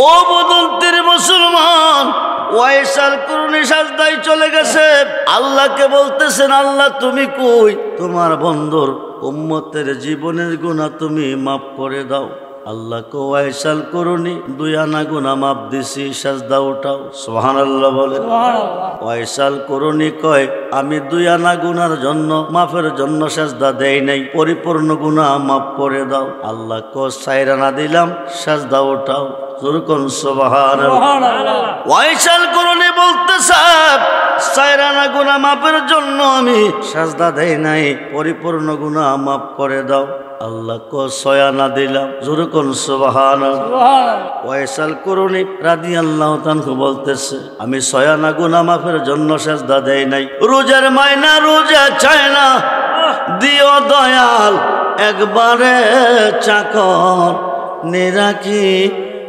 ও বদন্তের মুসলমান, ওয়াইসাল কুরনি সাজদায় চলে গেছে। আল্লাহকে বলতেছেন, আল্লাহ তুমি কই? তোমার বন্ধুর উম্মতের জীবনের গুনাহ তুমি মাফ করে দাও। আল্লাহ কো ওয়াইসাল কুরনি 2 আনা গুনাহ মাফ দিছি, সাজদা উঠাও। সুবহানাল্লাহ বলে। ওয়াইসাল কুরনি কয়, আমি 2 আনা গুনার জন্য মাফের জন্য সাজদা দেই নাই, পরিপূর্ণ গুনাহ মাফ করে দাও। আল্লাহ কো 4 আনা দিলাম, সাজদা উঠাও। যুরকুন সুবহানাল্লাহ। ওয়াইসাল কুরনি বলতেছে, 4 আনা গুনাহ মাফের জন্য আমি সাজদা দেই নাই, পরিপূর্ণ গুনাহ মাফ করে দাও। আল্লাহ কো 6 আনা দিলাম। যুরকুন সুবহানাল্লাহ। ওয়াইসাল কুরনি রাদিয়াল্লাহু তাআলা বলতেছে, আমি 6 আনা গুনাহ মাফের জন্য সাজদা দেই নাই। রোজার মাইনা রোজা চায় না, দিও দয়াল একবারে চাকর নিরাকি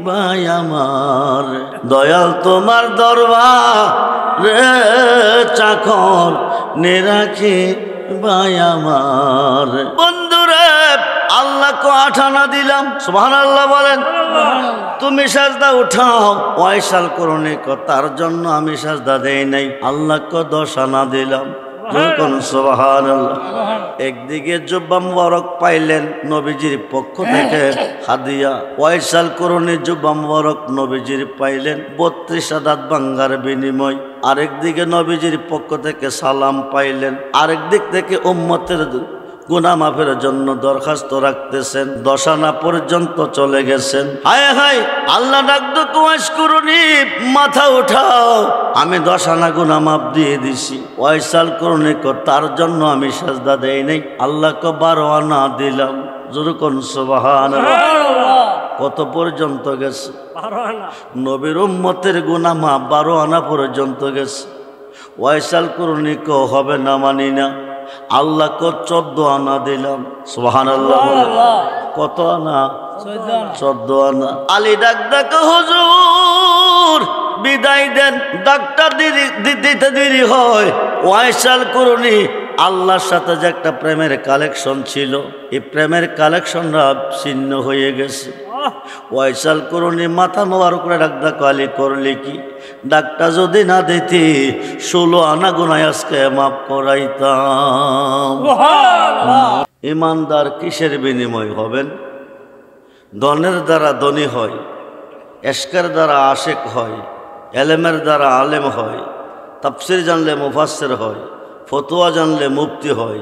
ভাই আমার। দয়াল তোমার দরবারে চাকর নিরাকি ভাই আমার। বন্ধুরে, আল্লাহ কো 8 আনা দিলাম। সুবহানাল্লাহ বলেন। তুমি সাজদা উঠাও। ওয়াইসাল কুরনি কো তার জন্য আমি সাজদা দেই নাই। আল্লাহ কো 10 আনা দিলাম। সুবহানাল্লাহ। একদিকে জুব্বা মুবারক পাইলেন নবীজির পক্ষ থেকে হাদিয়া। ওয়াইসাল কুরনি জুব্বা মুবারক নবীজির পাইলেন 32 আদাত ভাঙ্গার বিনিময়। আরেকদিকে নবীজির পক্ষ থেকে সালাম পাইলেন। আরেক দিক থেকে উম্মতের গুনাহ মাফের জন্য দরখাস্ত রাখতেছেন। 10 আনা পর্যন্ত চলে গেছেন। হায় হায়, আল্লাহ ডাকতো, ওয়াইস কুরনি মাথা উঠাও, আমি 10 আনা গুনাহ মাফ দিয়ে দিছি। ওয়াইসাল কুরনি কো তার জন্য আমি সাজদা দেই নাই। আল্লাহ কো 12 আনা দিলাম। যুরকুন সুবহানাল্লাহ। কত পর্যন্ত গেছে? 12 আনা। নবীর উম্মতের গুনাহ মাফ 12 আনা পর্যন্ত গেছে। ওয়াইসাল কুরনি কো হবে না, মানি না। আল্লাহ কো 14 আনা দিলাম। সুবহানাল্লাহ। কত আনা? 14 আনা। আলী ডাক হুজুর বিদায় দেন, ডাক্তার দিতে দেরি হয়। ওয়াইসাল কুরনি আল্লাহর সাথে যে একটা প্রেমের কালেকশন ছিল, এই প্রেমের কালেকশনটা ছিন্ন হয়ে গেছে। ওয়াইসাল কুরনি মাথা মোবারক করে ডাক আলী করলি কি? ডাক্তার যদি না দিতি 16 আনা গুনাহ আজকে মাফ করাইতাম। ইমানদার কিসের বিনিময় হবেন? ধনের দ্বারা ধনী হয়, এশকের দ্বারা আশেক হয়, এলেমের দ্বারা আলেম হয়, তাফসির জানলে মুফাসসির হয়, ফতোয়া জানলে মুফতি হয়,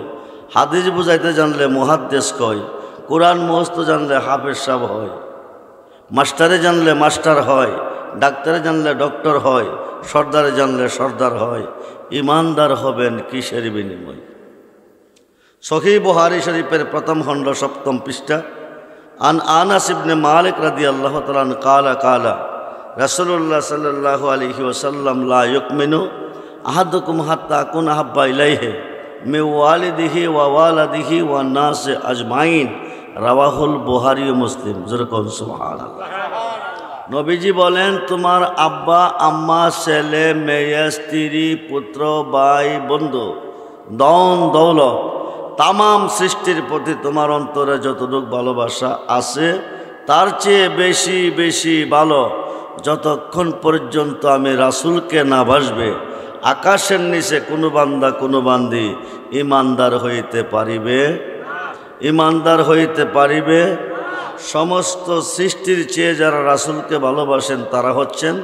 হাদিস বুঝাইতে জানলে মুহাদ্দিস কয়, কোরআন মুখস্থ জানলে হাফেজ সাহেব হয়, মাস্টারে জানলে মাস্টার হয়, ডাক্তারে জানলে ডক্টর হয়, সর্দারে জানলে সর্দার হয়। ইমানদার হবেন কিসের বিনিময়? সহিহ বুখারী শরীফের প্রথম খণ্ড 7ম পৃষ্ঠা। আন আনাস ইবনে মালিক রাদিয়াল্লাহু তাআলা কালা রাসূলুল্লাহ সাল্লাল্লাহু আলাইহি ওয়াসাল্লাম লা ইউমিনু আহাদুকুম হাত্তা আকুনা হাব্বা ইলাইহি মিন ওয়ালিদিহি ওয়া ওয়ালাদিহি ওয়ান নাস আজমাইন। রাওয়াহুল বুখারী ও মুসলিম। যুরকুন সুবহানাল্লাহ। নবীজি বলেন, তোমার আব্বা আম্মা, ছেলে মেয়ে, স্ত্রী, পুত্র, ভাই, বন্ধু, ধন দৌলত, তামাম সৃষ্টির প্রতি তোমার অন্তরে যতটুকু ভালোবাসা আছে, তার চেয়ে বেশি বেশি ভালো যতক্ষণ পর্যন্ত আমি রাসূলকে না ভাসবে আকাশের নিচে কোনো বান্দা কোনো বান্দি ইমানদার হইতে পারিবে, ইমানদার হইতে পারিবে। সমস্ত সৃষ্টির চেয়ে যারা রাসূলকে ভালোবাসেন তারা হচ্ছেন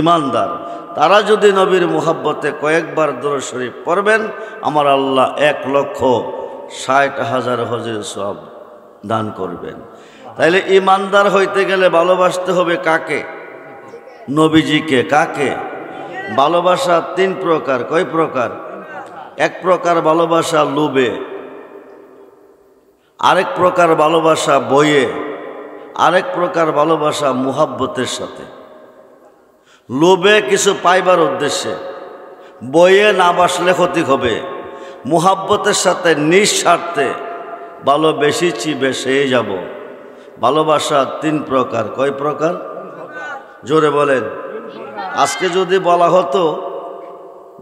ইমানদার। তারা যদি নবীর মুহাব্বতে কয়েকবার দরুদ শরীফ পড়বেন, আমার আল্লাহ 1,60,000 হজের সওয়াব দান করবেন। তাইলে ইমানদার হইতে গেলে ভালোবাসতে হবে কাকে? নবীজিকে। কাকে? ভালোবাসা 3 প্রকার। কয় প্রকার? এক প্রকার ভালোবাসা লোভে, আরেক প্রকার ভালোবাসা বইয়ে, আরেক প্রকার ভালোবাসা মুহাব্বতের সাথে। লোভে কিছু পাইবার উদ্দেশ্যে, বইয়ে না বাসলে ক্ষতি হবে। মুহাব্বতের সাথে নিঃস্বার্থে ভালোবেসেছি, বেসেই যাব। ভালোবাসা 3 প্রকার। কয় প্রকার? জোরে বলেন। আজকে যদি বলা হতো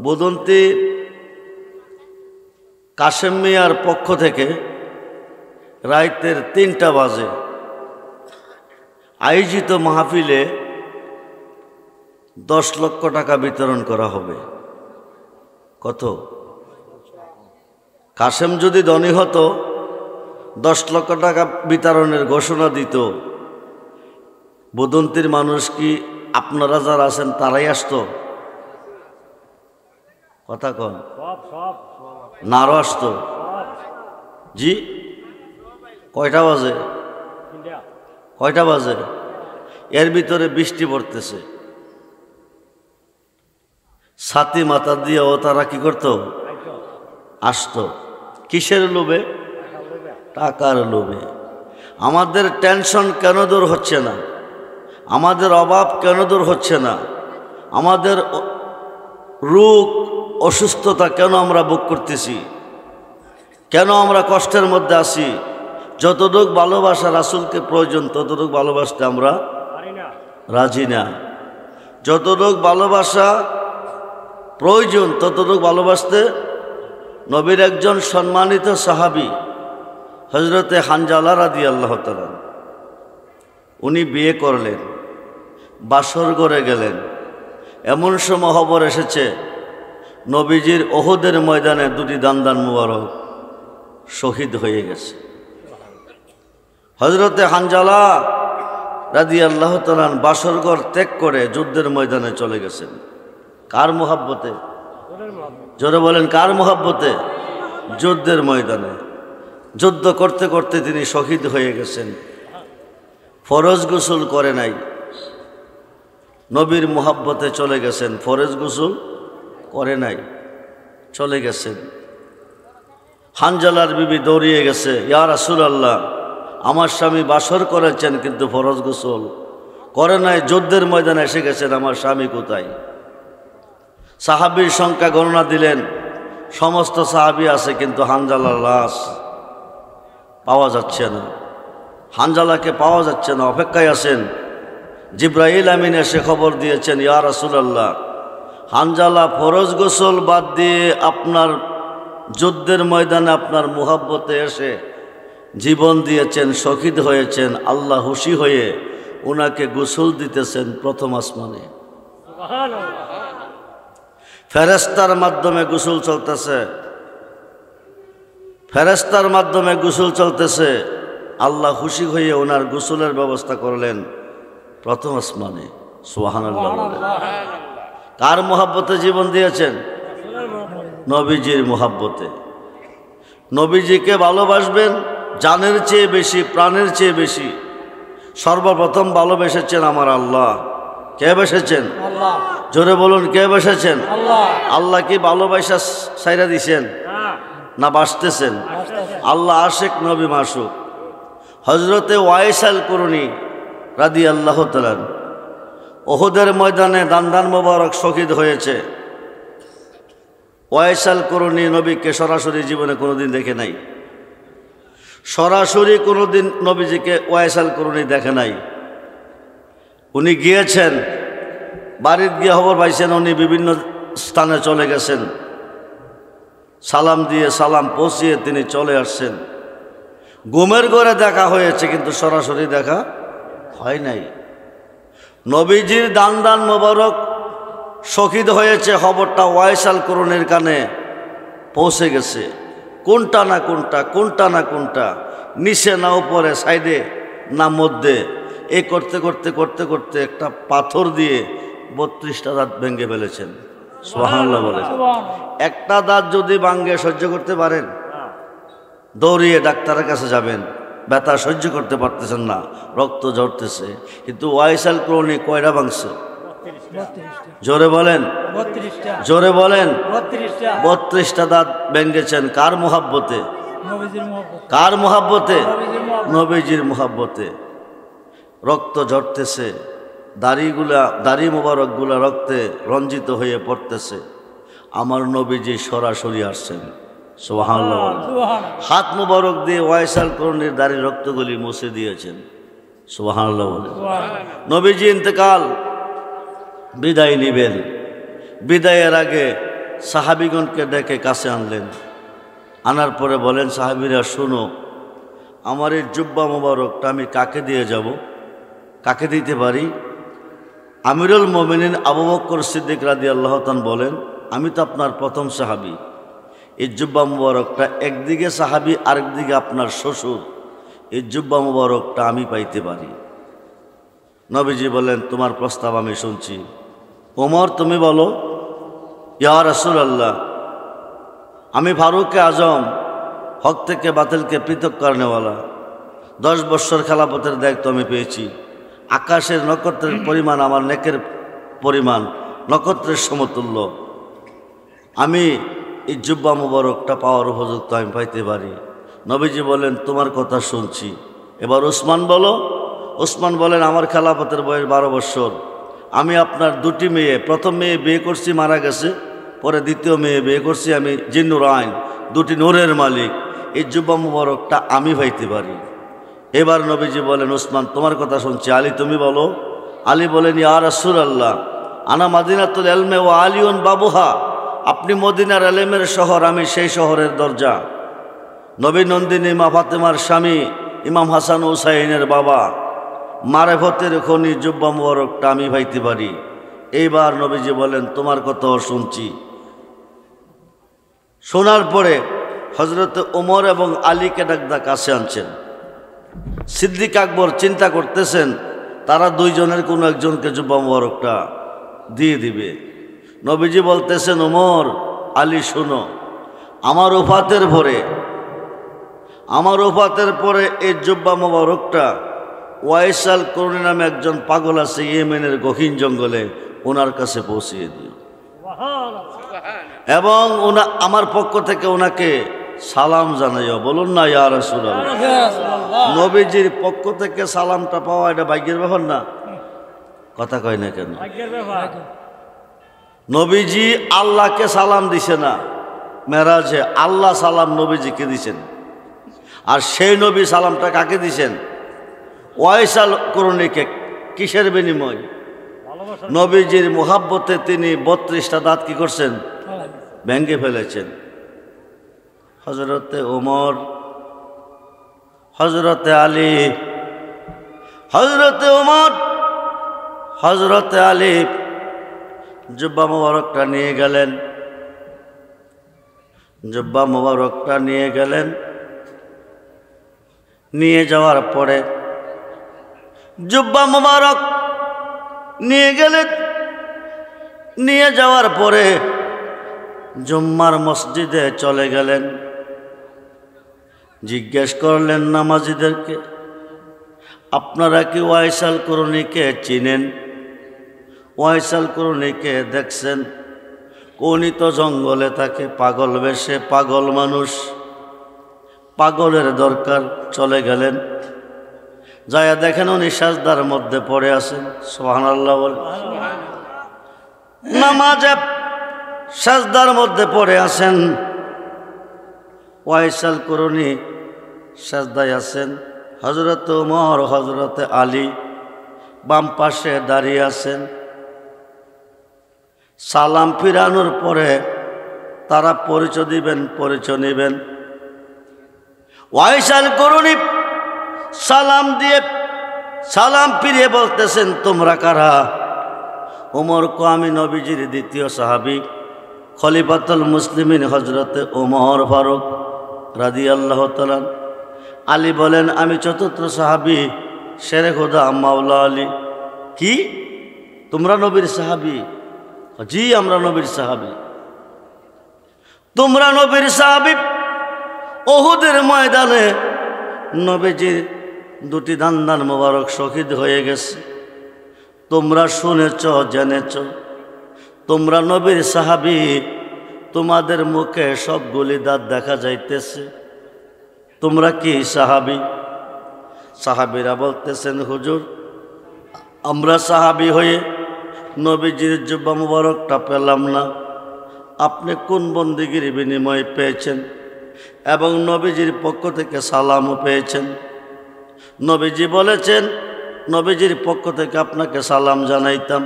বুদন্তি কাশেম মিয়ার পক্ষ থেকে রাইতের 3টা বাজে আয়োজিত মাহফিলে 10 লক্ষ টাকা বিতরণ করা হবে। কত? কাসেম যদি ধনী হতো 10 লক্ষ টাকা বিতরণের ঘোষণা দিত, বদন্তির মানুষ কি আপনারা যারা আছেন তারাই আসতো? কথা কন না, আরো আসতো? জি, কয়টা বাজে? কয়টা বাজে? এর ভিতরে বৃষ্টি পড়তেছে, ছাতি মাথা দিয়েও তারা কি করত? আসতো। কিসের লোভে? টাকার লোভে। আমাদের টেনশন কেন দূর হচ্ছে না? আমাদের অভাব কেন দূর হচ্ছে না? আমাদের রোগ অসুস্থতা কেন আমরা ভোগ করতেছি? কেন আমরা কষ্টের মধ্যে আছি? যতটুকু ভালোবাসা রাসূলকে প্রয়োজন ততটুকু ভালোবাসতে আমরা রাজি না। যতটুকু ভালোবাসা প্রয়োজন ততটুকু ভালোবাসতে নবীর একজন সম্মানিত সাহাবী হযরতে হানজালা রাদিয়াল্লাহু তাআলা, উনি বিয়ে করলেন, বাসর ঘরে গেলেন। এমন সময় খবর এসেছে নবীজির ওহদের ময়দানে 2টি দান মুবারক শহীদ হয়ে গেছে। হযরতে হানজালা রাদিয়াল্লাহু তাআলা বাসর ঘর ত্যাগ করে যুদ্ধের ময়দানে চলে গেছেন। কার মুহাব্বতে? জোরে বলেন, কার মুহাব্বতে? যুদ্ধের ময়দানে যুদ্ধ করতে করতে তিনি শহীদ হয়ে গেছেন। ফরজ গোসল করে নাই, নবীর মুহাব্বতে চলে গেছেন। ফরজ গোসল করে নাই, চলে গেছেন। হানজালার বিবি দৌড়িয়ে গেছে, ইয়া রাসূলুল্লাহ, আমার স্বামী বাসর করেছেন কিন্তু ফরজ গোসল করে নাই, যুদ্ধের ময়দানে এসে গেছেন, আমার স্বামী কোথায়? সাহাবীর সংখ্যা গণনা দিলেন, সমস্ত সাহাবী আছে কিন্তু হানজালার লাশ পাওয়া যাচ্ছে না। হানজালাকে পাওয়া যাচ্ছে না, অপেক্ষায় আছেন। জিবরাইল আমিন এসে খবর দিয়েছেন, ইয়া রাসূলুল্লাহ, হানজালা ফরজ গোসল বাদ দিয়ে আপনার যুদ্ধের ময়দানে আপনার মুহাব্বতে এসে জীবন দিয়েছেন, শহীদ হয়েছেন। আল্লাহ খুশি হয়ে ওনাকে গোসল দিতেছেন প্রথম আসমানে। ফেরেশতার মাধ্যমে গোসল চলতেছে, ফেরেশতার মাধ্যমে গোসল চলতেছে। আল্লাহ খুশি হয়ে ওনার গোসলের ব্যবস্থা করলেন প্রথম আসমানে। সুবহানাল্লাহ বলেন। কার মুহাব্বতে জীবন দিয়েছেন? নবীজির মুহাব্বতে। নবীজিকে ভালোবাসবেন জানের চেয়ে বেশি, প্রাণের চেয়ে বেশি। সর্বপ্রথম ভালোবেসেছেন আমার আল্লাহ। কে বেসেছেন? আল্লাহ। জোরে বলুন, কে বেসেছেন? আল্লাহ। আল্লাহ কি ভালোবাসা ছাইরা দিছেন না বাসতেছেন? আল্লাহ আশিক, নবী মাসুক। হযরতে ওয়াইস আল কুরনি রাদিয়াল্লাহু তাআলা ওহদের ময়দানে দান মোবারক শহীদ হয়েছে। ওয়াইস আল কুরনি নবীকে সরাসরি জীবনে কোনোদিন দেখে নাই, সরাসরি কোনোদিন নবীজিকে ওয়াইস আল কুরনি দেখে নাই। উনি গিয়েছেন, বাড়িতে গিয়ে খবর পাইছেন উনি বিভিন্ন স্থানে চলে গেছেন। সালাম দিয়ে সালাম পৌঁছিয়ে তিনি চলে আসছেন। ঘুমের ঘরে দেখা হয়েছে কিন্তু সরাসরি দেখা হয় নাই। নবীজির দান মোবারক শহীদ হয়েছে খবরটা ওয়াইস আল কুরনির কানে পৌঁছে গেছে। কোনটা না কোনটা, কোনটা না কোনটা, নিচে না উপরে, সাইডে না মধ্যে, এই করতে করতে করতে করতে একটা পাথর দিয়ে 32টা দাঁত ভেঙে ফেলেছেন। সুবহানাল্লাহ বলে। একটা দাঁত যদি ভাঙে সহ্য করতে পারেন? দৌড়িয়ে ডাক্তারের কাছে যাবেন, ব্যথা সহ্য করতে পারতেছেন না, রক্ত ঝরতেছে। কিন্তু ওয়াইস আল কুরনি কয়টা ভাঙছে? জোরে বলেন, জোরে বলেন। 32টা দাঁত ভেঙেছেন। কার মুহাব্বতে? কার মুহাব্বতে? নবীজির মুহাব্বতে। রক্ত ঝরতেছে, দাড়ি মোবারকগুলা রক্তে রঞ্জিত হয়ে পড়তেছে। আমার নবীজি সরাসরি আসছেন। সুবহানাল্লাহ। হাত মুবারক দিয়ে ওয়াইস আল কুরনির দাড়ির রক্তগুলি মুছে দিয়েছেন। সুবহানাল্লাহ বলেন। নবীজি ইন্তেকাল, বিদায় নিবেন। বিদায়ের আগে সাহাবীগণকে ডেকে কাছে আনলেন। আনার পরে বলেন, সাহাবীরা শোনো, আমার এই জুব্বা মোবারকটা আমি কাকে দিয়ে যাব? কাকে দিতে পারি? আমিরুল মোমিনিন আবু বকর সিদ্দিক রাদিয়াল্লাহু তাআলা বলেন, আমি তো আপনার প্রথম সাহাবী। এই জুব্বা মুবারকটা একদিকে সাহাবী, আরেকদিকে আপনার শ্বশুর, এই জুব্বা মুবারকটা আমি পাইতে পারি। নবীজি বলেন, তোমার প্রস্তাব আমি শুনছি। ওমর, তুমি বলো। ইয়া রাসূলুল্লাহ, আমি ফারুক আজম, হক থেকে বাতিলকে পৃথক করনেওয়ালা, 10 বৎসর খেলাফতের দায়িত্ব আমি পেয়েছি। আকাশের নক্ষত্রের পরিমাণ আমার নেকের পরিমাণ, নক্ষত্রের সমতুল্য। আমি এই জুব্বা মুবারকটা পাওয়ার উপযুক্ত আমি পাইতে পারি। নবীজি বলেন, তোমার কথা শুনছি। এবার উসমান বলো। উসমান বলেন, আমার খেলাফতের বয়স 12 বৎসর। আমি আপনার 2টি মেয়ে, প্রথম মেয়ে বিয়ে করছি, মারা গেছে, পরে দ্বিতীয় মেয়ে বিয়ে করছি, আমি জিন্নুর আইন, 2টি নূরের মালিক। এই জুব্বা মুবারকটা আমি পাইতে পারি। এবার নবীজি বলেন, উসমান, তোমার কথা শুনছি। আলী, তুমি বলো। আলী বলেন, ইয়া রাসূলুল্লাহ, আনা মাদিনাতুল ইলমে ওয়া আলিউন বাবুহা। আপনি মদিনার ইলমের শহর, আমি সেই শহরের দরজা। নবী নন্দিনী মা ফাতেমার স্বামী, ইমাম হাসান হুসাইনের বাবা, মারেফতের খনি জুব্বা মুবারকটা আমি পাইতে পারি। এইবার নবীজি বলেন, তোমার কথাও শুনছি। শোনার পরে হযরত ওমর এবং আলীকে ডাকদা কাছে আনছেন। সিদ্দিক আকবর চিন্তা করতেছেন তারা 2 জনের কোনো একজনকে জুব্বা মুবারকটা দিয়ে দিবে। নবীজি বলতেছেন, ওমর, আলী, শোনো, আমার ওফাতের পরে এই জুব্বা মুবারকটা ওয়াইসাল করুনি নামে একজন পাগল আছে ইয়েমেনের গহীন জঙ্গলে, ওনার কাছে পৌঁছিয়ে দিও এবং আমার পক্ষ থেকে ওনাকে সালাম জানাইও। বলুন না ইয়া রাসূলুল্লাহ। নবীজির পক্ষ থেকে সালামটা পাওয়া এটা ভাগ্যের ব্যাপার না? কথা কয় না কেন? নবীজি আল্লাহকে সালাম দিছে না, মেরাজে আল্লাহ সালাম নবীজিকে দিছেন। আর সেই নবী সালামটা কাকে দিছেন? ওয়াইসাল করুনিকে। কিসের বিনিময়? নবীজির মুহাব্বতে তিনি 32টা দাঁত কি করছেন? ভেঙে ফেলেছেন। হযরতে ওমর, হযরতে আলী, হযরতে ওমর, হযরতে আলী জুব্বা মুবারকটা নিয়ে গেলেন। জুব্বা মুবারকটা নিয়ে গেলেন। নিয়ে যাওয়ার পরে জুব্বা মুবারক নিয়ে গেলেন। নিয়ে যাওয়ার পরে জুম্মার মসজিদে চলে গেলেন। জিজ্ঞেস করলেন নামাজীদেরকে, আপনারা কি ওয়াইসাল করুনিকে চিনেন? ওয়াইসাল করুনিকে দেখছেন? উনি তো জঙ্গলে থাকে, পাগল বেশে, পাগল মানুষ, পাগলের দরকার। চলে গেলেন, যায়া দেখেন উনি সাজদার মধ্যে পড়ে আছেন। সুবহানাল্লাহ বলে। নামাজে সাজদার মধ্যে পড়ে আছেন। ওয়াইসাল করুনি সাজদায় আছেন। হযরত ওমর, হযরতে আলী বাম পাশে দাঁড়িয়ে আছেন। সালাম ফিরানোর পরে তারা পরিচয় দিবেন, পরিচয় নেবেন। ওয়াইসাল করুনি সালাম দিয়ে সালাম ফিরিয়ে বলতেছেন, তোমরা কারা? ওমর কো, আমি নবীজির 2য় সাহাবী, খলিফাতুল মুসলিমিন হযরতে ওমর ফারুক রাদিয়াল্লাহু তাআলা। আলী বলেন, আমি 4র্থ সাহাবী, শেরে খোদা মাওলা আলী। কি তোমরা নবীর সাহাবী? জি, আমরা নবীর সাহাবী। তোমরা নবীর সাহাবী। উহুদের ময়দানে নবীজির 2টি দান্দান মোবারক শহীদ হয়ে গেছে। তোমরা শুনেছ, জেনেছ, তোমরা নবীর সাহাবী। তোমাদের মুখে সবগুলি দাঁত দেখা যাইতেছে। তোমরা কি সাহাবী? সাহাবীরা বলতেছেন, হুজুর, আমরা সাহাবী হয়ে নবীজির জুব্বা মুবারকটা পেলাম না। আপনি কোন বন্দিগির বিনিময়ে পেয়েছেন এবং নবীজির পক্ষ থেকে সালামও পেয়েছেন? নবীজি বলেছেন, নবীজির পক্ষ থেকে আপনাকে সালাম জানাইতাম,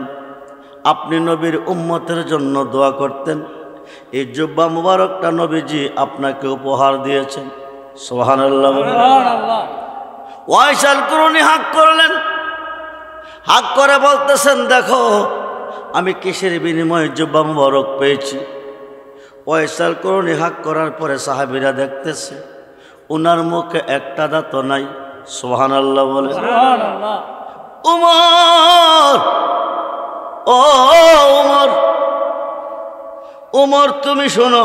আপনি নবীর উম্মতের জন্য দোয়া করতেন। এই জুব্বা মুবারকটা নবীজি আপনাকে উপহার দিয়েছেন। সুবহানাল্লাহ। ওয়াইসাল করুনি হাক করলেন, হাক করে বলতেছেন, দেখো আমি কিসের বিনিময়ে জুব্বা মুবারক পেয়েছি। ওয়াইসাল করুনি হাক করার পরে সাহাবীরা দেখতেছে উনার মুখে একটা দাঁত নাই। সুবহানাল্লাহ বলে। উমর, ও উমর, উমর তুমি শোনো,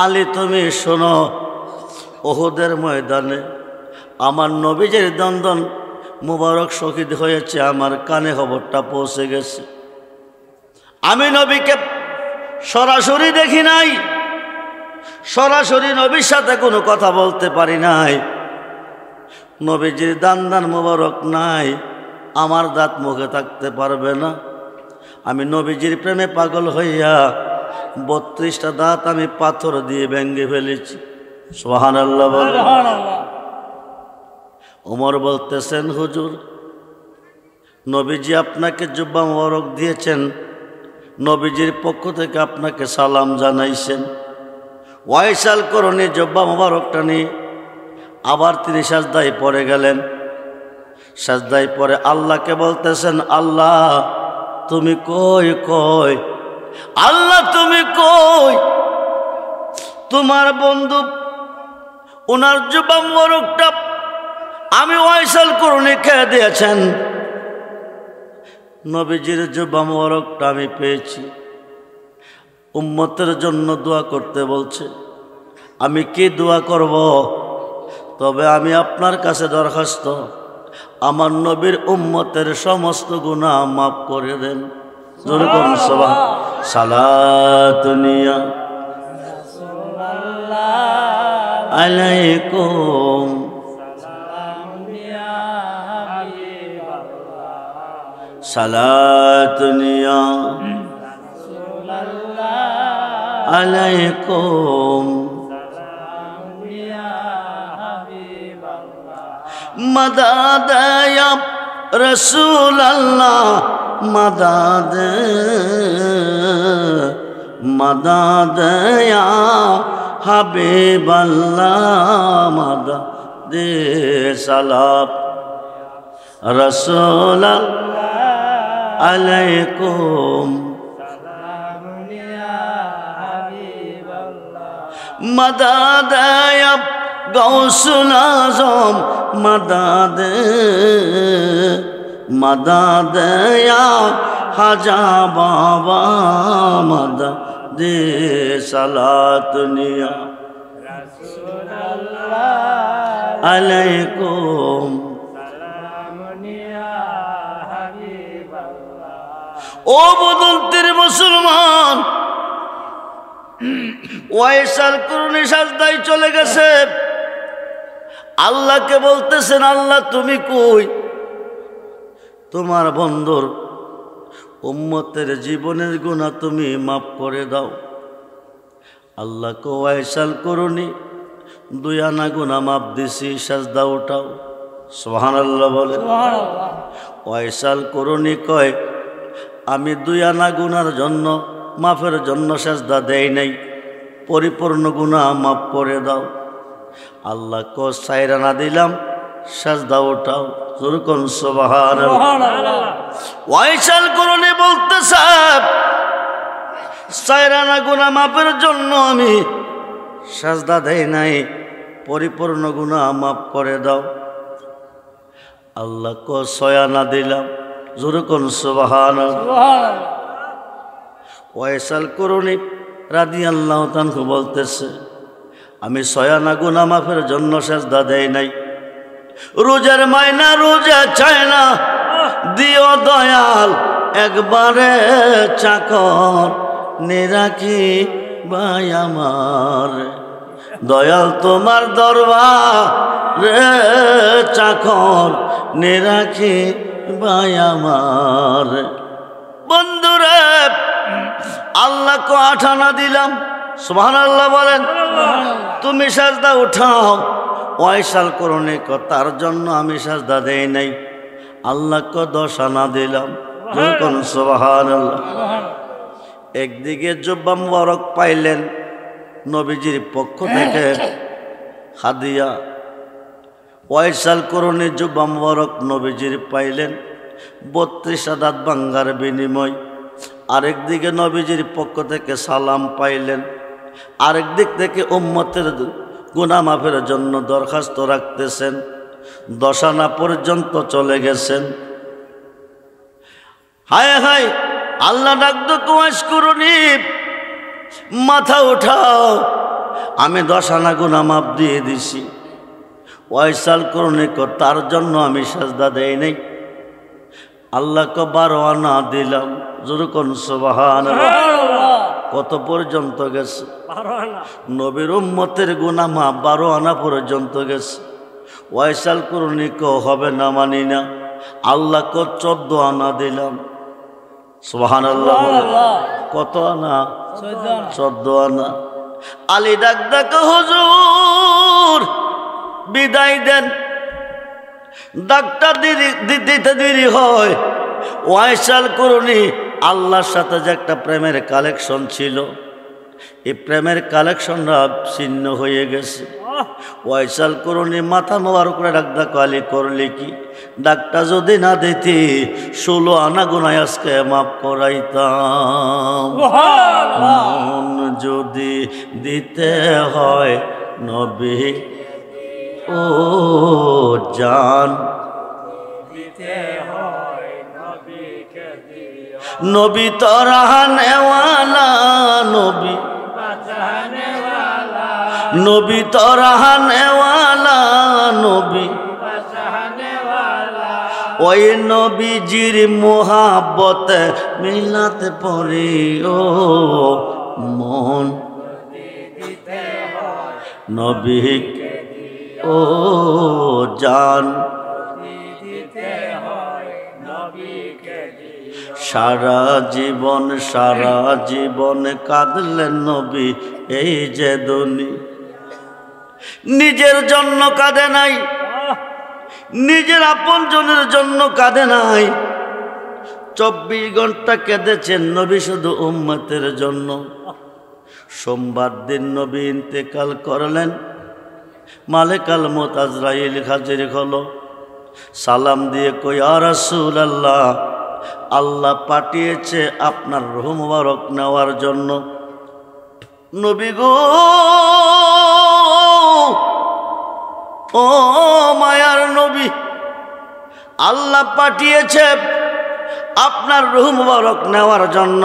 আলী তুমি শোনো, ওহুদের ময়দানে আমার নবীজির দন্দন মুবারক শহীদ হয়েছে, আমার কানে খবরটা পৌঁছে গেছে। আমি নবীকে সরাসরি দেখি নাই, সরাসরি নবীর সাথে কোনো কথা বলতে পারি নাই, নবীজির দান মুবারক নাই, আমার দাঁত মুখে থাকতে পারবে না। আমি নবীজির প্রেমে পাগল হইয়া 32টা দাঁত আমি পাথর দিয়ে ভেঙে ফেলেছি। সুবহানাল্লাহ বলে। ওমর বলতেছেন, হুজুর নবীজি আপনাকে জুব্বা মুবারক দিয়েছেন, নবীজির পক্ষ থেকে আপনাকে সালাম জানাইছেন। ওয়াইসাল করুনি জুব্বা মুবারকটা নিয়ে আবার তিনি সাজদায় পড়ে গেলেন। সাজদায় পড়ে আল্লাহকে বলতেছেন, আল্লাহ তুমি কই, কই আল্লাহ তুমি কই? তোমার বন্ধু উনার জুব্বা মুবারকটা আমি ওয়াইসাল করুনি খেয়ে দিয়েছেন, নবীজির জুব্বা মুবারকটা আমি পেয়েছি। উম্মতের জন্য দোয়া করতে বলছে, আমি কি দোয়া করব? তবে আমি আপনার কাছে দরখাস্ত, আমার নবীর উম্মতের সমস্ত গুনাহ মাফ করে দেন। জোরে করুন সুবহানাল্লাহ। সালাতুনিয়া আলাইকুম, সালাতুনিয়া আলাইকুম, মদদ ইয়া রাসূলুল্লাহ, মদদ মদদ ইয়া হাবিবাল্লাহ, মদদ সালাম রাসূলুল্লাহ আলাইকুম, মদদ ইয়া গাউসুল আজম, মদদ মদদ ইয়া হাজা বাবা, মদদ সালাতুনিয়া রাসূলুল্লাহ আলাইকুম, ও বদন্তের মুসলমান। ওয়াইসাল করুনি সাজদায় চলে গেছে, আল্লাহকে বলতেছেন, আল্লাহ তুমি কই? তোমার বন্ধুর উম্মতের জীবনের গুনাহ তুমি মাফ করে দাও। আল্লাহকে ওয়াইসাল করুনি 2 আনা গুনাহ মাফ দিছি, সাজদা উঠাও। সুবহানাল্লাহ বলে। ওয়াইসাল করুনি কয়, আমি 2 আনা গুনার জন্য মাফের জন্য সাজদা দেই নাই, পরিপূর্ণ গুনাহ মাফ করে দাও। আল্লাহ কো 4 আনা দিলাম, সাজদা উঠাও। জোরকন সুবহানাল্লাহ। ওয়াইসাল করুনি বলতেছে, 4 আনা গুনাহ মাফের জন্য আমি সাজদা দেই নাই, পরিপূর্ণ গুনাহ মাফ করে দাও। আল্লাহ কো 6 আনা দিলাম। জোরকন সুবহানাল্লাহ। ওয়াইসাল করুনি রাদিয়াল্লাহু তাআলা বলতেছে, আমি 6 আনা গুনাহ মাফের জন্য সাজদা দেই নাই, রোজার মায়না রোজা চায় না, দিও দয়াল একবারে চাকর নিরাকি ভাই আমার, দয়াল তোমার দরবারে চাকর নিরাকি ভাই আমার। বন্ধুরে আল্লাহ কো 8 আনা দিলাম। সুবহানাল্লাহ বলেন। তুমি সাজদা উঠাও। ওয়াইসাল করুনি কো তার জন্য আমি সাজদা দেই নাই, আল্লাহ কো 10 আনা দিলাম। যখন সুবহানাল্লাহ। একদিকে জুব্বা মুবারক পাইলেন নবীজির পক্ষ থেকে হাদিয়া, ওয়াইসাল করুনি জুব্বা মুবারক নবীজির পাইলেন, 32 দাঁত ভাঙ্গার বিনিময়। আরেকদিকে নবীজির পক্ষ থেকে সালাম পাইলেন, আরেক দিক থেকে উম্মতের গুনাহ মাফের জন্য দরখাস্ত রাখতেছেন। 10 আনা পর্যন্ত চলে গেছেন। হায় হায়, আল্লাহ ডাকতো কুয়াশ করুনি, মাথা উঠাও, আমি 10 আনা গুনাহ মাফ দিয়ে দিছি। ওয়াইসাল করুনি তার জন্য আমি সাজদা দেই নাই, আল্লাহকে 12 আনা দিলাম। যেরকম সুবহানাল্লাহ। কত পর্যন্ত গেছে? 12 আনা। নবীর উম্মতের গুনাহ মাফ 12 আনা পর্যন্ত গেছে। ওয়াইসাল করুনি হবে না, মানি না। আল্লাহকে 14 আনা দিলাম। সুবহানাল্লাহ। কত আনা? 14 আনা। আলী ডাক ডাক, হুজুর বিদায় দেন, ডাক্তার দিতে দেরি হয়। ওয়াইসাল করুনি আল্লাহর সাথে যে একটা প্রেমের কালেকশন ছিল, এই প্রেমের কালেকশনটা ছিন্ন হয়ে গেছে। ওয়াইসাল করুনি মাথা মোবারক করে ডাক ডাক, আলী করলি কি? ডাক্তার যদি না দিতি 16 আনা গুনাহ আজকে মাফ করাইতাম। মন যদি দিতে হয় নবী ও জান, নবী তরাহানেওয়ালা, নবী নবী তরাহানেওয়ালা, নবী ওই নবীজির মোহাব্বতে মিলাতে পারি ও মন, নবী ও জান। সারা জীবন কাঁদলেন নবী এই যে দুনি। নিজের জন্য কাঁদে নাই, নিজের আপনজনের জন্য কাঁদে নাই। 24 ঘন্টা কেঁদেছেন নবী শুধু উম্মতের জন্য। সোমবার দিন নবী ইন্তেকাল করলেন। মালেকাল মউত আজরাইল হাজির হলো। সালাম দিয়ে কই, ইয়া রাসূলুল্লাহ, আল্লাহ পাঠিয়েছে আপনার রূহ মুবারক নেওয়ার জন্য। নবী গো, ও মায়ার নবী, আল্লাহ পাঠিয়েছে আপনার রূহ মুবারক নেওয়ার জন্য।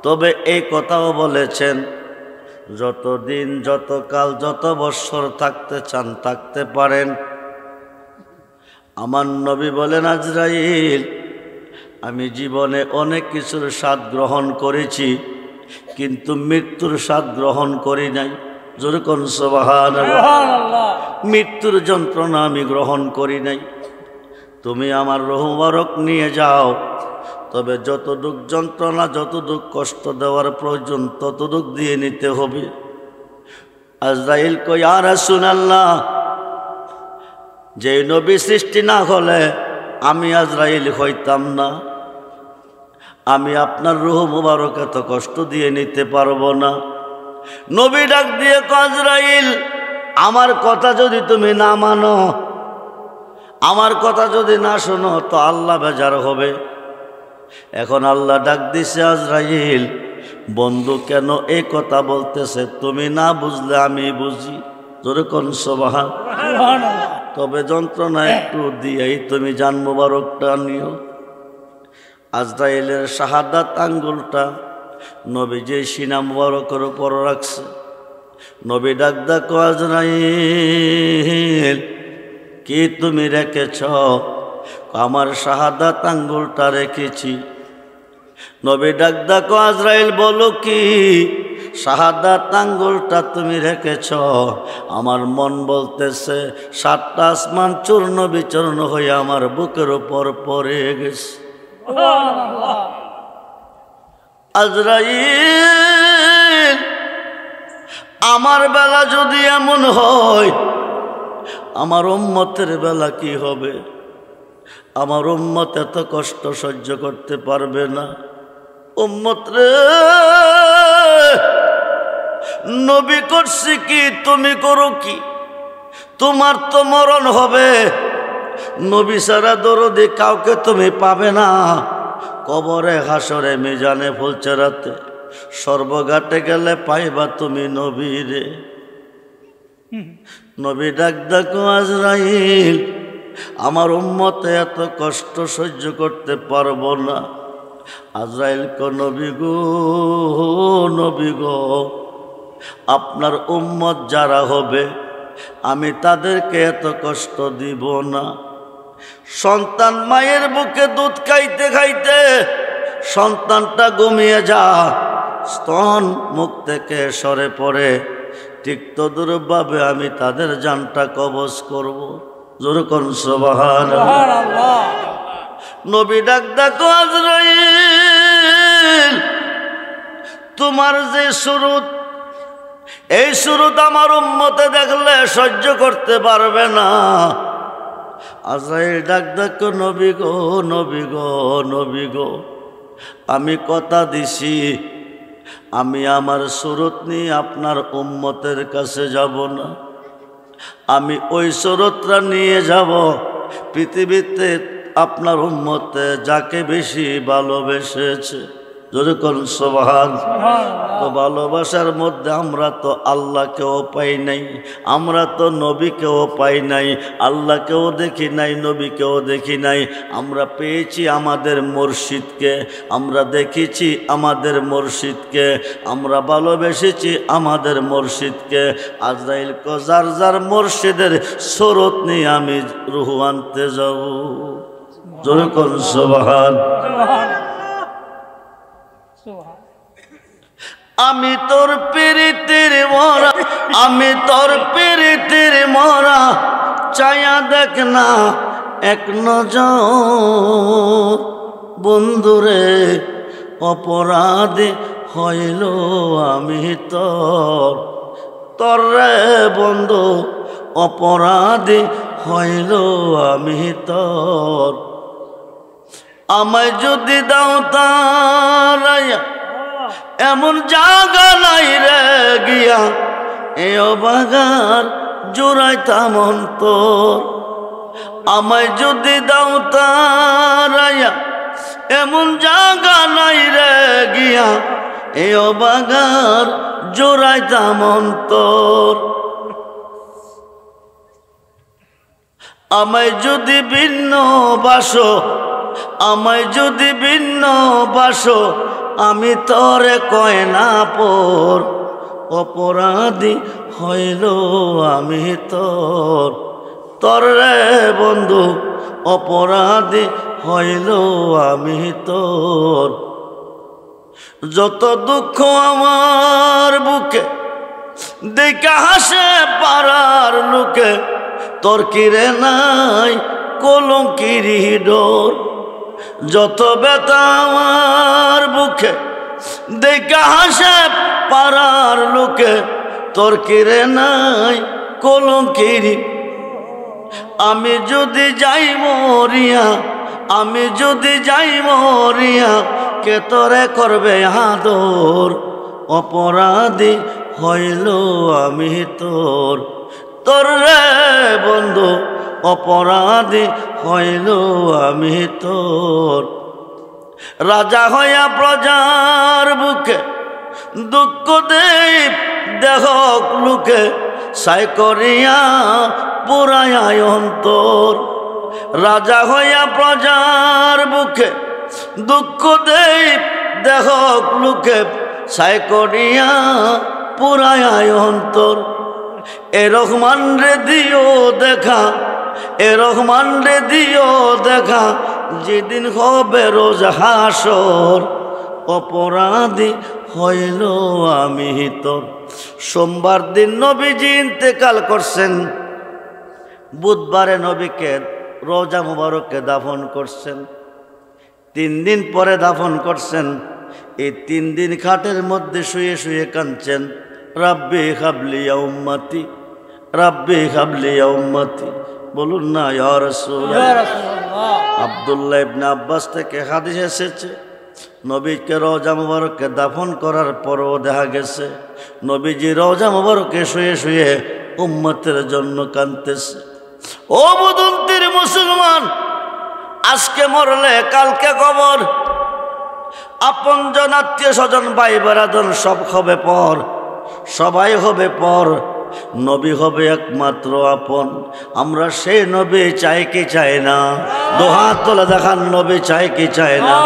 তবে এই কথাও বলেছেন, যতদিন, যতকাল, যত বৎসর থাকতে চান থাকতে পারেন। আমার নবী বলেন, আজরাইল, আমি জীবনে অনেক কিছুর স্বাদ গ্রহণ করেছি, কিন্তু মৃত্যুর স্বাদ গ্রহণ করি নাই। জোরে কোন সুবহানাল্লাহ। মৃত্যুর যন্ত্রণা আমি গ্রহণ করি নাই। তুমি আমার রূহ মুবারক নিয়ে যাও, তবে যতটুক যন্ত্রণা, যতটুক কষ্ট দেওয়ার প্রয়োজন ততটুক দিয়ে নিতে হবে। আজরাইল কই, ইয়া রাসূলুল্লাহ, যে নবী সৃষ্টি না হলে আমি আজরাইল হইতাম না। আমি আপনার রূহ মুবারক এত কষ্ট দিয়ে নিতে পারবো না। নবী ডাক দিয়ে কয়, আজরাইল, আমার কথা যদি তুমি না মানো, আমার কথা যদি না শোনো, তো আল্লাহ বেজার হবে। এখন আল্লাহ ডাক দিছে, আজরাইল, বন্ধু কেন এই কথা বলতেছে? তুমি না বুঝলে আমি বুঝি। জোরে কোন সুবহানাল্লাহ। তবে যন্ত্রণা একটু দিয়েই তুমি জান মুবারকটা নিও। আজরাইলের শাহাদাত আঙ্গুলটা নবী যে সিনা মুবারকের উপর রাখছে। নবী ডাক ডাক, আজরাইল, কি তুমি রেখেছ? আমার শাহাদাত আঙ্গুলটা রেখেছি। নবী ডাক ডাক, আজরাইল, বলো কি? শাহাদাত আঙ্গুলটা তুমি রেখেছ। আমার মন বলতেছে 7টা আসমান চূর্ণ বিচূর্ণ হয়ে আমার বুকের উপর পড়ে গেছে। আজরাইল, আমার বেলা যদি এমন হয়, আমার উম্মতের বেলা কি হবে? আমার উম্মত এত কষ্ট সহ্য করতে পারবে না। উম্মত রে, নবী করছি কি, তুমি করো কি? তোমার তো মরণ হবে, নবী ছাড়া দরদি কাউকে তুমি পাবে না। কবরে, হাসরে, মিজানে, ফুলচেরাতে, সর্বঘাটে গেলে পাইবা তুমি নবীরে। নবী ডাক ডাকো আজরাইল, আমার উম্মতে এত কষ্ট সহ্য করতে পারবো না। আজরাইল কো নবী গো, নবী গো, আপনার উম্মত যারা হবে আমি তাদেরকে এত কষ্ট দিব না। সন্তান মায়ের বুকে দুধ খাইতে খাইতে সন্তানটা ঘুমিয়ে যা, স্তন মুখ থেকে সরে পড়ে, ঠিক তদুরূপভাবে আমি তাদের জানটা কবজ করব। জোরে কোন সুবহানাল্লাহ। নবী ডাক ডাকো আজরাইল, তোমার যে সুরত, এই সুরত আমার উম্মতে দেখলে সহ্য করতে পারবে না। আজরাইল ডাক ডাকো নবী গো, নবী গো, নবী গো, আমি কথা দিছি আমি আমার সুরত নিয়ে আপনার উম্মতের কাছে যাব না। আমি ওই সুরতটা নিয়ে যাব পৃথিবীতে আপনার উম্মতে যাকে বেশি ভালোবেসেছে। যদি কোন সুবহানাল্লাহ। তো ভালোবাসার মধ্যে আমরা তো আল্লাহকেও পাই নাই, আমরা তো নবীকেও পাই নাই, আল্লাহকেও দেখি নাই, নবীকেও দেখি নাই। আমরা পেয়েছি আমাদের মুর্শিদকে, আমরা দেখেছি আমাদের মুর্শিদকে, আমরা ভালোবেসেছি আমাদের মুর্শিদকে। আজরাইল কো যার যার মুর্শিদের সুরত নিয়ে আমি রূহ আনতে যাব। জোরে কোন সুবহানাল্লাহ। আমি তোর প্রীতির মরা, আমি তোর প্রীতির মরা, চায়া দেখ না এক নজর। বন্ধুরে অপরাধী হইল আমি তোর, তোর রে বন্ধু অপরাধী হইল আমি তোর। আমায় যদি দাও তারাইয়া এমন জায়গা নাই রে গিয়া, এ বাগার জোড়াইতাম অন্তর। আমায় যদি দাও তারাইয়া এমন জায়গা নাই রে গিয়া, এ বাগার জোড়াইতাম অন্তর। আমায় যদি ভিন্ন বাসো, আমায় যদি ভিন্ন বাসো, আমি তোরে কয় না পর। অপরাধী হইল আমি তোর, তোর রে বন্ধু অপরাধী হইল আমি তোর। যত দুঃখ আমার বুকে দেখা হাসে পাড়ার লোকে, তোর কিরে নাই কলঙ্কিরি ডোর। যত ব্যথা আমার বুকে দেখা হাসে পাড়ার লোকে, তোর কিরে নাই কলঙ্কিরি। আমি যদি যাই মরিয়া, আমি যদি যাই মরিয়া, কে তোরে করবে আদর। অপরাধী হইল আমি তোর, তোর রে বন্ধু অপরাধী হইল আমি তোর। রাজা হইয়া প্রজার বুকে দুঃখ দেই দেহ লোকে, সাই করিয়া পুরায় অন্তর। রাজা হইয়া প্রজার বুকে দুঃখ দেই দেহ লোকে, সাই করিয়া পুরায় অন্তর। এ রহমান রে দিও দেখা, এ রহমান রে দিও দেখা, যেদিন হবে রোজ হাসর। অপরাধী হইল আমি তোর। সোমবার দিন নবীজি ইন্তেকাল করছেন, বুধবারে নবীকে রোজা মুবারককে দাফন করছেন, 3 দিন পরে দাফন করছেন। এই 3 দিন খাটের মধ্যে শুয়ে শুয়ে কাঁদছেন, রাব্বি হাবলি ইয়া উম্মতি, রাব্বি হাবলি ইয়া উম্মতি। বলুন না ইয়া রাসূলুল্লাহ। আব্দুল্লাহ ইবনে আব্বাস থেকে হাদিস এসেছে, নবীকে রওজা মুবারককে দাফন করার পরও দেখা গেছে নবীজি রওজা মুবারকে শুয়ে শুয়ে উম্মতের জন্য কাঁদতেছে। ও বুদন্তির মুসলমান, আজকে মরলে কালকে কবর। আপনজন আত্মীয় স্বজন ভাই বেরাদন সব হবে পর, সবাই হবে পর, নবী হবে একমাত্র আপন। আমরা সেই নবী চাই কি চাই না? দুহাত তোলা দেখান, নবী চাই কি চাই না?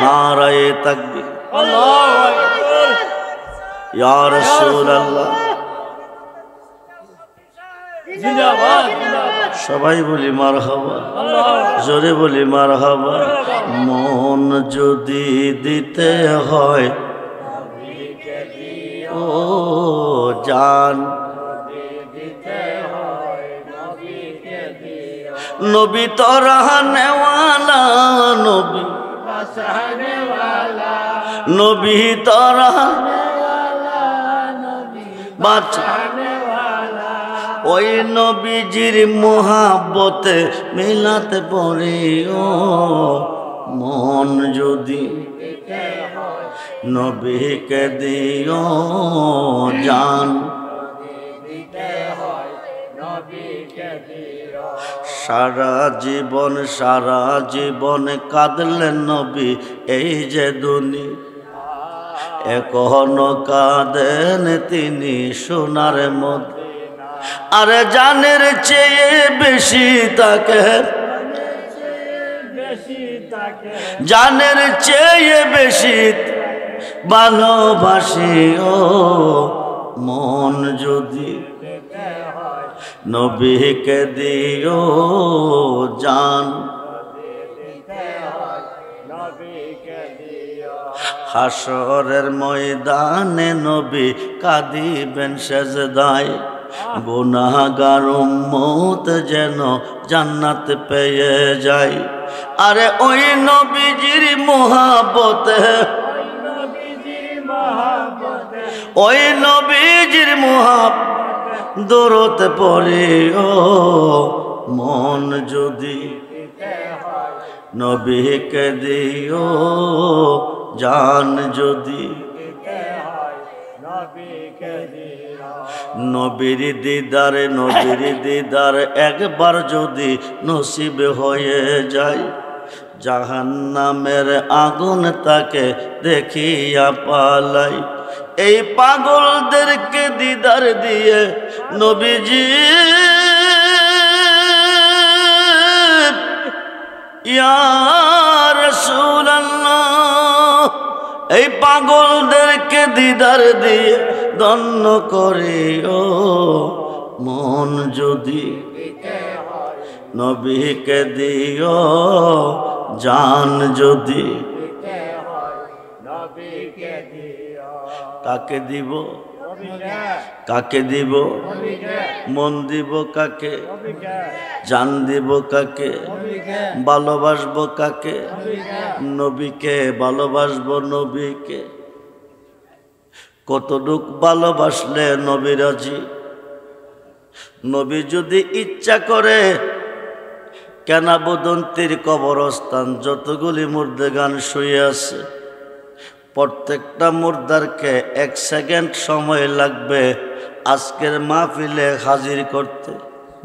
নারায়ে তাকবীর, আল্লাহু আকবার, ইয়া রাসূলুল্লাহ, জিন্দাবাদ জিন্দাবাদ। সবাই বলি মারহাবা, জোরে বলি মারহাবা। মন যদি দিতে হয় ও জান, নবী তোরা নেওয়ালা, নবী নবী তোরা ওই নবীজির মোহাব্বতে মিলাতে পড়ে ও মন যদি নবীকে দিও জান। সারা জীবন কাঁদলেন নবী, এই যে দুনি এখনো কাঁদেন তিনি সোনার মধ্যে। আরে জানের চেয়ে বেশি তাকে, জানের চেয়ে বেশি ভালোবাসি ও মন যদি নবীকে দিও জান। হাসরের ময়দানে নবী কাঁদিবেন সেজদায়, গুনাহগার উম্মত যেন জান্নাত পেয়ে যায়। আরে ওই নবীজির মোহাব্বতে, ওই নবীজির মোহাব্বত দরদ পড়ে ও মন যদি নবীকে দিও জান। যদি নবীর দিদারে, নবীর দিদার একবার যদি নসিব হয়ে যায়, জাহান্নামের আগুন তাকে দেখিয়া পালাই। এই পাগলদেরকে দিদার দিয়ে নবীজি ইয়া রাসূলুল্লাহ, এই পাগলদেরকে দিদার দিয়ে ধন্য করিও মন যদি নবীকে দিও জান। যদি কাকে দিব, কাকে দিব, মন দিব কাকে, জান দিব কাকে, ভালোবাসবো কাকে? নবীকে ভালোবাসবো, নবীকে। কতটুক ভালোবাসলে নবী রাজি? নবী যদি ইচ্ছা করে কেনা বদন্তির কবরস্থান যতগুলি মুর্দাগান শুয়ে আছে, প্রত্যেকটা মুর্দারকে 1 সেকেন্ড সময় লাগবে আজকের মাহফিলে হাজির করতে।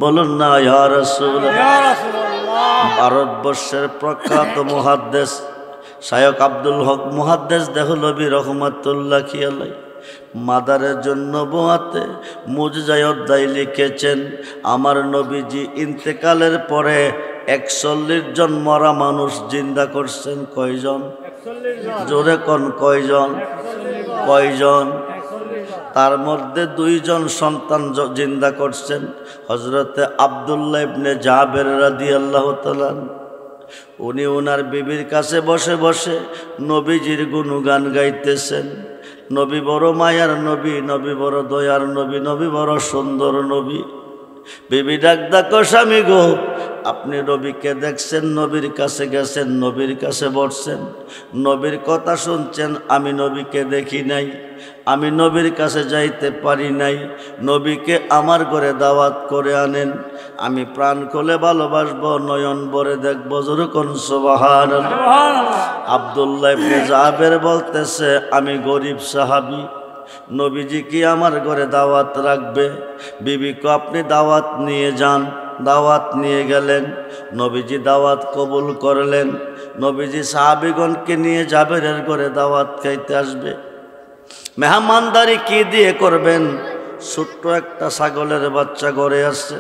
বলুন না ইয়া রাসূলুল্লাহ। ভারতবর্ষের প্রখ্যাত মুহাদ্দিস শায়খ আব্দুল হক মুহাদ্দিস দেহলভী রহমাতুল্লাহ আলাইহি মাদারের জন্য বোয়াতে মুজজায়ে অধ্যায় লিখেছেন, আমার নবীজি ইন্তেকালের পরে 41 জন মরা মানুষ জিন্দা করছেন। কয়জন? জোরে কোন কয়জন? কয়জন? তার মধ্যে 2 জন সন্তান জিন্দা করছেন, হযরতে আব্দুল্লাহ ইবনে জাবের রাদিয়াল্লাহু তাআলা। উনি ওনার বিবির কাছে বসে বসে নবীজির গুণগান গাইতেছেন। নবী বড় মায়ার নবী, নবী বড় দয়ার নবী, নবী বড় সুন্দর নবী। বিবি ডাক ডাকো স্বামী গো, আপনি নবীকে দেখছেন, নবীর কাছে গেছেন, নবীর কাছে বসছেন, নবীর কথা শুনছেন, আমি নবীকে দেখি নাই, আমি নবীর কাছে যাইতে পারি নাই, নবীকে আমার ঘরে দাওয়াত করে আনেন, আমি প্রাণ খুলে ভালোবাসবো, নয়ন ভরে দেখবো। যেরকম সুবহানাল্লাহ। আব্দুল্লাহ ইবনে জাবের বলতেছে, আমি গরিব সাহাবী, নবীজি কি আমার ঘরে দাওয়াত রাখবে? বিবিকে আপনি দাওয়াত নিয়ে যান। দাওয়াত নিয়ে গেলেন। নবীজি দাওয়াত কবুল করলেন। নবীজি সাহাবীগণকে নিয়ে জাবেরের ঘরে দাওয়াত খাইতে আসবে। মেহমানদারি কি দিয়ে করবেন? ছোট্ট একটা ছাগলের বাচ্চা ঘরে আসছে,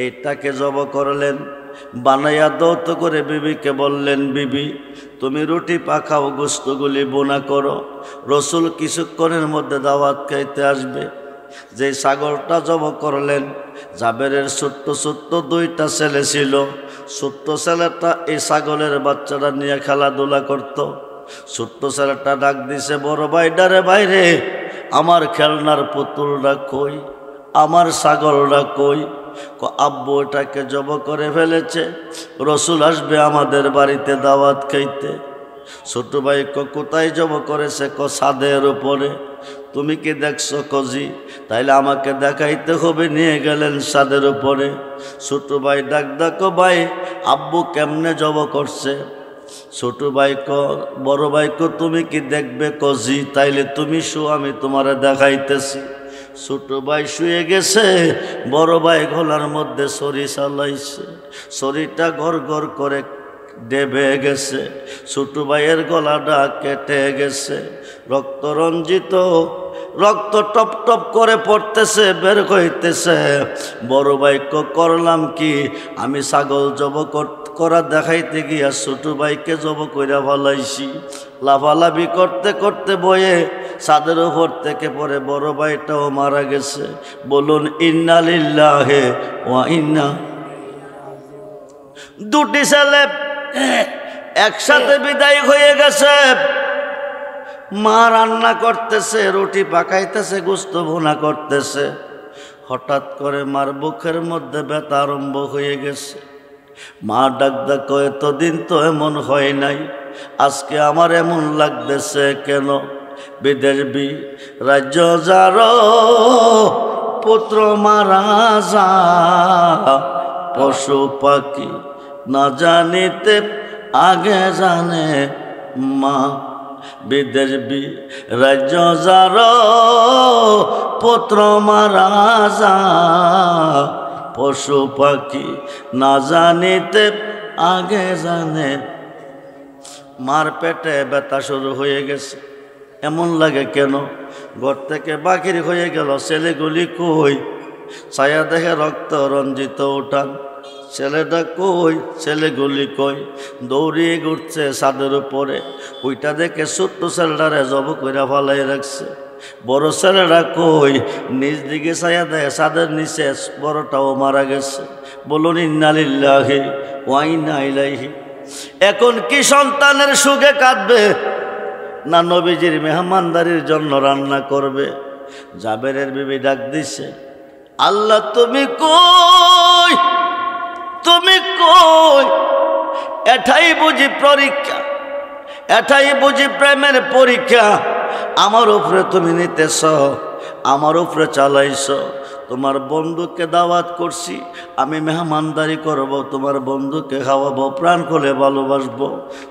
এইটাকে জব করলেন। বানাইয়া দৌত করে বিবিকে বললেন, বিবি তুমি রুটি পাকাও, গোস্তগুলি বোনা করো, রসুল কিছুক্ষণের মধ্যে দাওয়াত খাইতে আসবে। যে ছাগলটা জব করলেন, জাবেরের ছোট্ট ছোট্ট দুইটা ছেলে ছিল। ছোট্ট ছেলেটা এই ছাগলের বাচ্চাটা নিয়ে খেলাধুলা করত। ছোট্ট ছেলেটা ডাক দিছে, বড় ভাইডারে বাইরে, আমার খেলনার পুতুলটা কই, আমার ছাগলটা কই? আব্বু ওটাকে জব করে ফেলেছে, রসুল আসবে আমাদের বাড়িতে দাওয়াত খাইতে। ছোট ভাই কোথায় জব করেছে? ছাদের উপরে। তুমি কি দেখছো? কজি তাইলে আমাকে দেখাইতে হবে। নিয়ে গেলেন ছাদের উপরে। ছোট ভাই ডাক ডাকো, ভাই আব্বু কেমনে জব করছে? ছোট ভাই বড় ভাই তুমি কি দেখবে? কজি তাইলে তুমি শো, আমি তোমারে দেখাইতেছি। ছোট ভাই শুয়ে গেছে, বড় ভাই গলার মধ্যে ছড়ি চালাইছে। ছড়িটা গড় গড় করে ডেবে গেছে। ছোট ভাইয়ের গলাটা কেটে গেছে, রক্ত রঞ্জিত, রক্ত টপ টপ করে পড়তেছে, বের হইতেছে। বড় ভাই করলাম কি? আমি ছাগল জব করা দেখাইতে গিয়া ছোট ভাইকে জব কইরা ফলাইছি। লাফালাফি করতে করতে বয়ে ছাদের উপর থেকে পরে বড় ভাইটাও মারা গেছে। বলুন ইন্না লিল্লাহি ওয়া ইন্না। দুটি ছেলে একসাথে বিদায় হয়ে গেছে। মা রান্না করতেছে, রুটি পাকাইতেছে, গোস্ত ভুনা করতেছে। হঠাৎ করে মার বুকের মধ্যে ব্যথা আরম্ভ হয়ে গেছে। মা ডাক ডাক, এতদিন তো এমন হয় নাই, আজকে আমার এমন লাগতেছে কেন? বিদেশ রাজ্য যার পুত্র মারা যা, পশু পাখি না জানিতে আগে জানে মা। বিদেশ রাজ্য যার পুত্র মারা যা, পশু পাখি না জানিতে আগে জানে। মার পেটে ব্যথা শুরু হয়ে গেছে। এমন লাগে কেন? ঘর থেকে বাকির হয়ে গেল। ছেলেগুলি কই? ছায়া দেখে রক্ত রঞ্জিত উঠান। ছেলেটা কই? ছেলেগুলি কই? দৌড়িয়ে ঘুরছে ছাদের উপরে। ওইটা দেখে ছোট্ট ছেলেটারে জব কইরা ফালাই রাখছে। বড় ছেলেরা কই? নিজ দিকে ছায়া দেয়, ছাদের নিচে বড়টাও মারা গেছে। বলুন ইন্না লিল্লাহি ওয়া ইন্না ইলাইহি। এখন কি সন্তানের সুখে কাঁদবে, না নবীজির মেহমানদারির জন্য রান্না করবে? জাবেরের বিবি ডাক দিছে, আল্লাহ তুমি কই? তুমি কই? এটাই বুঝি পরীক্ষা, এটাই বুঝি প্রেমের পরীক্ষা। আমার উপরে তুমি নিতেছ, আমার উপরে চালাইছ। তোমার বন্ধুকে দাওয়াত করছি, আমি মেহমানদারি করব, তোমার বন্ধুকে খাওয়াবো, প্রাণ খুলে ভালোবাসবো।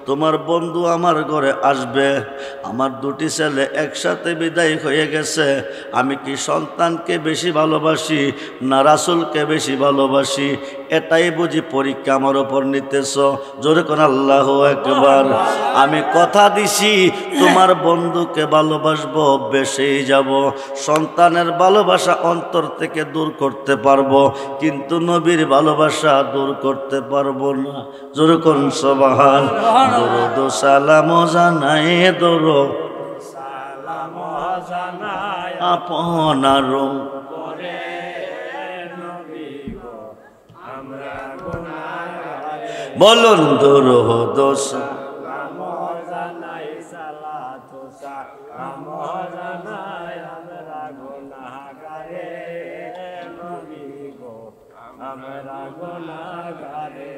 তোমার বন্ধু আমার ঘরে আসবে। আমার দুটি ছেলে একসাথে বিদায় হয়ে গেছে। আমি কি সন্তানকে বেশি ভালোবাসি না রাসূলকে বেশি ভালোবাসি? এটাই বুঝি পরীক্ষা আমার ওপর নিতেছ। জোরে কোন আল্লাহু আকবার। আমি কথা দিছি তোমার বন্ধুকে ভালোবাসবো, বেশিই যাব। সন্তানের ভালোবাসা অন্তর থেকে দূর করতে পারবো, কিন্তু নবীর ভালোবাসা দূর করতে পারবো না। জোরে কোন সুবহান। দরুদ সালাম জানাই, দরুদ সালাম জানাই আপনার উপরে নবী গো, আমরা গুনাহগার। বলুন দরুদ সালাম জানাই, সালাতু সালাম জানাই আমরা গুনাহগারে নবী গো, আমরা গুনাহগারে।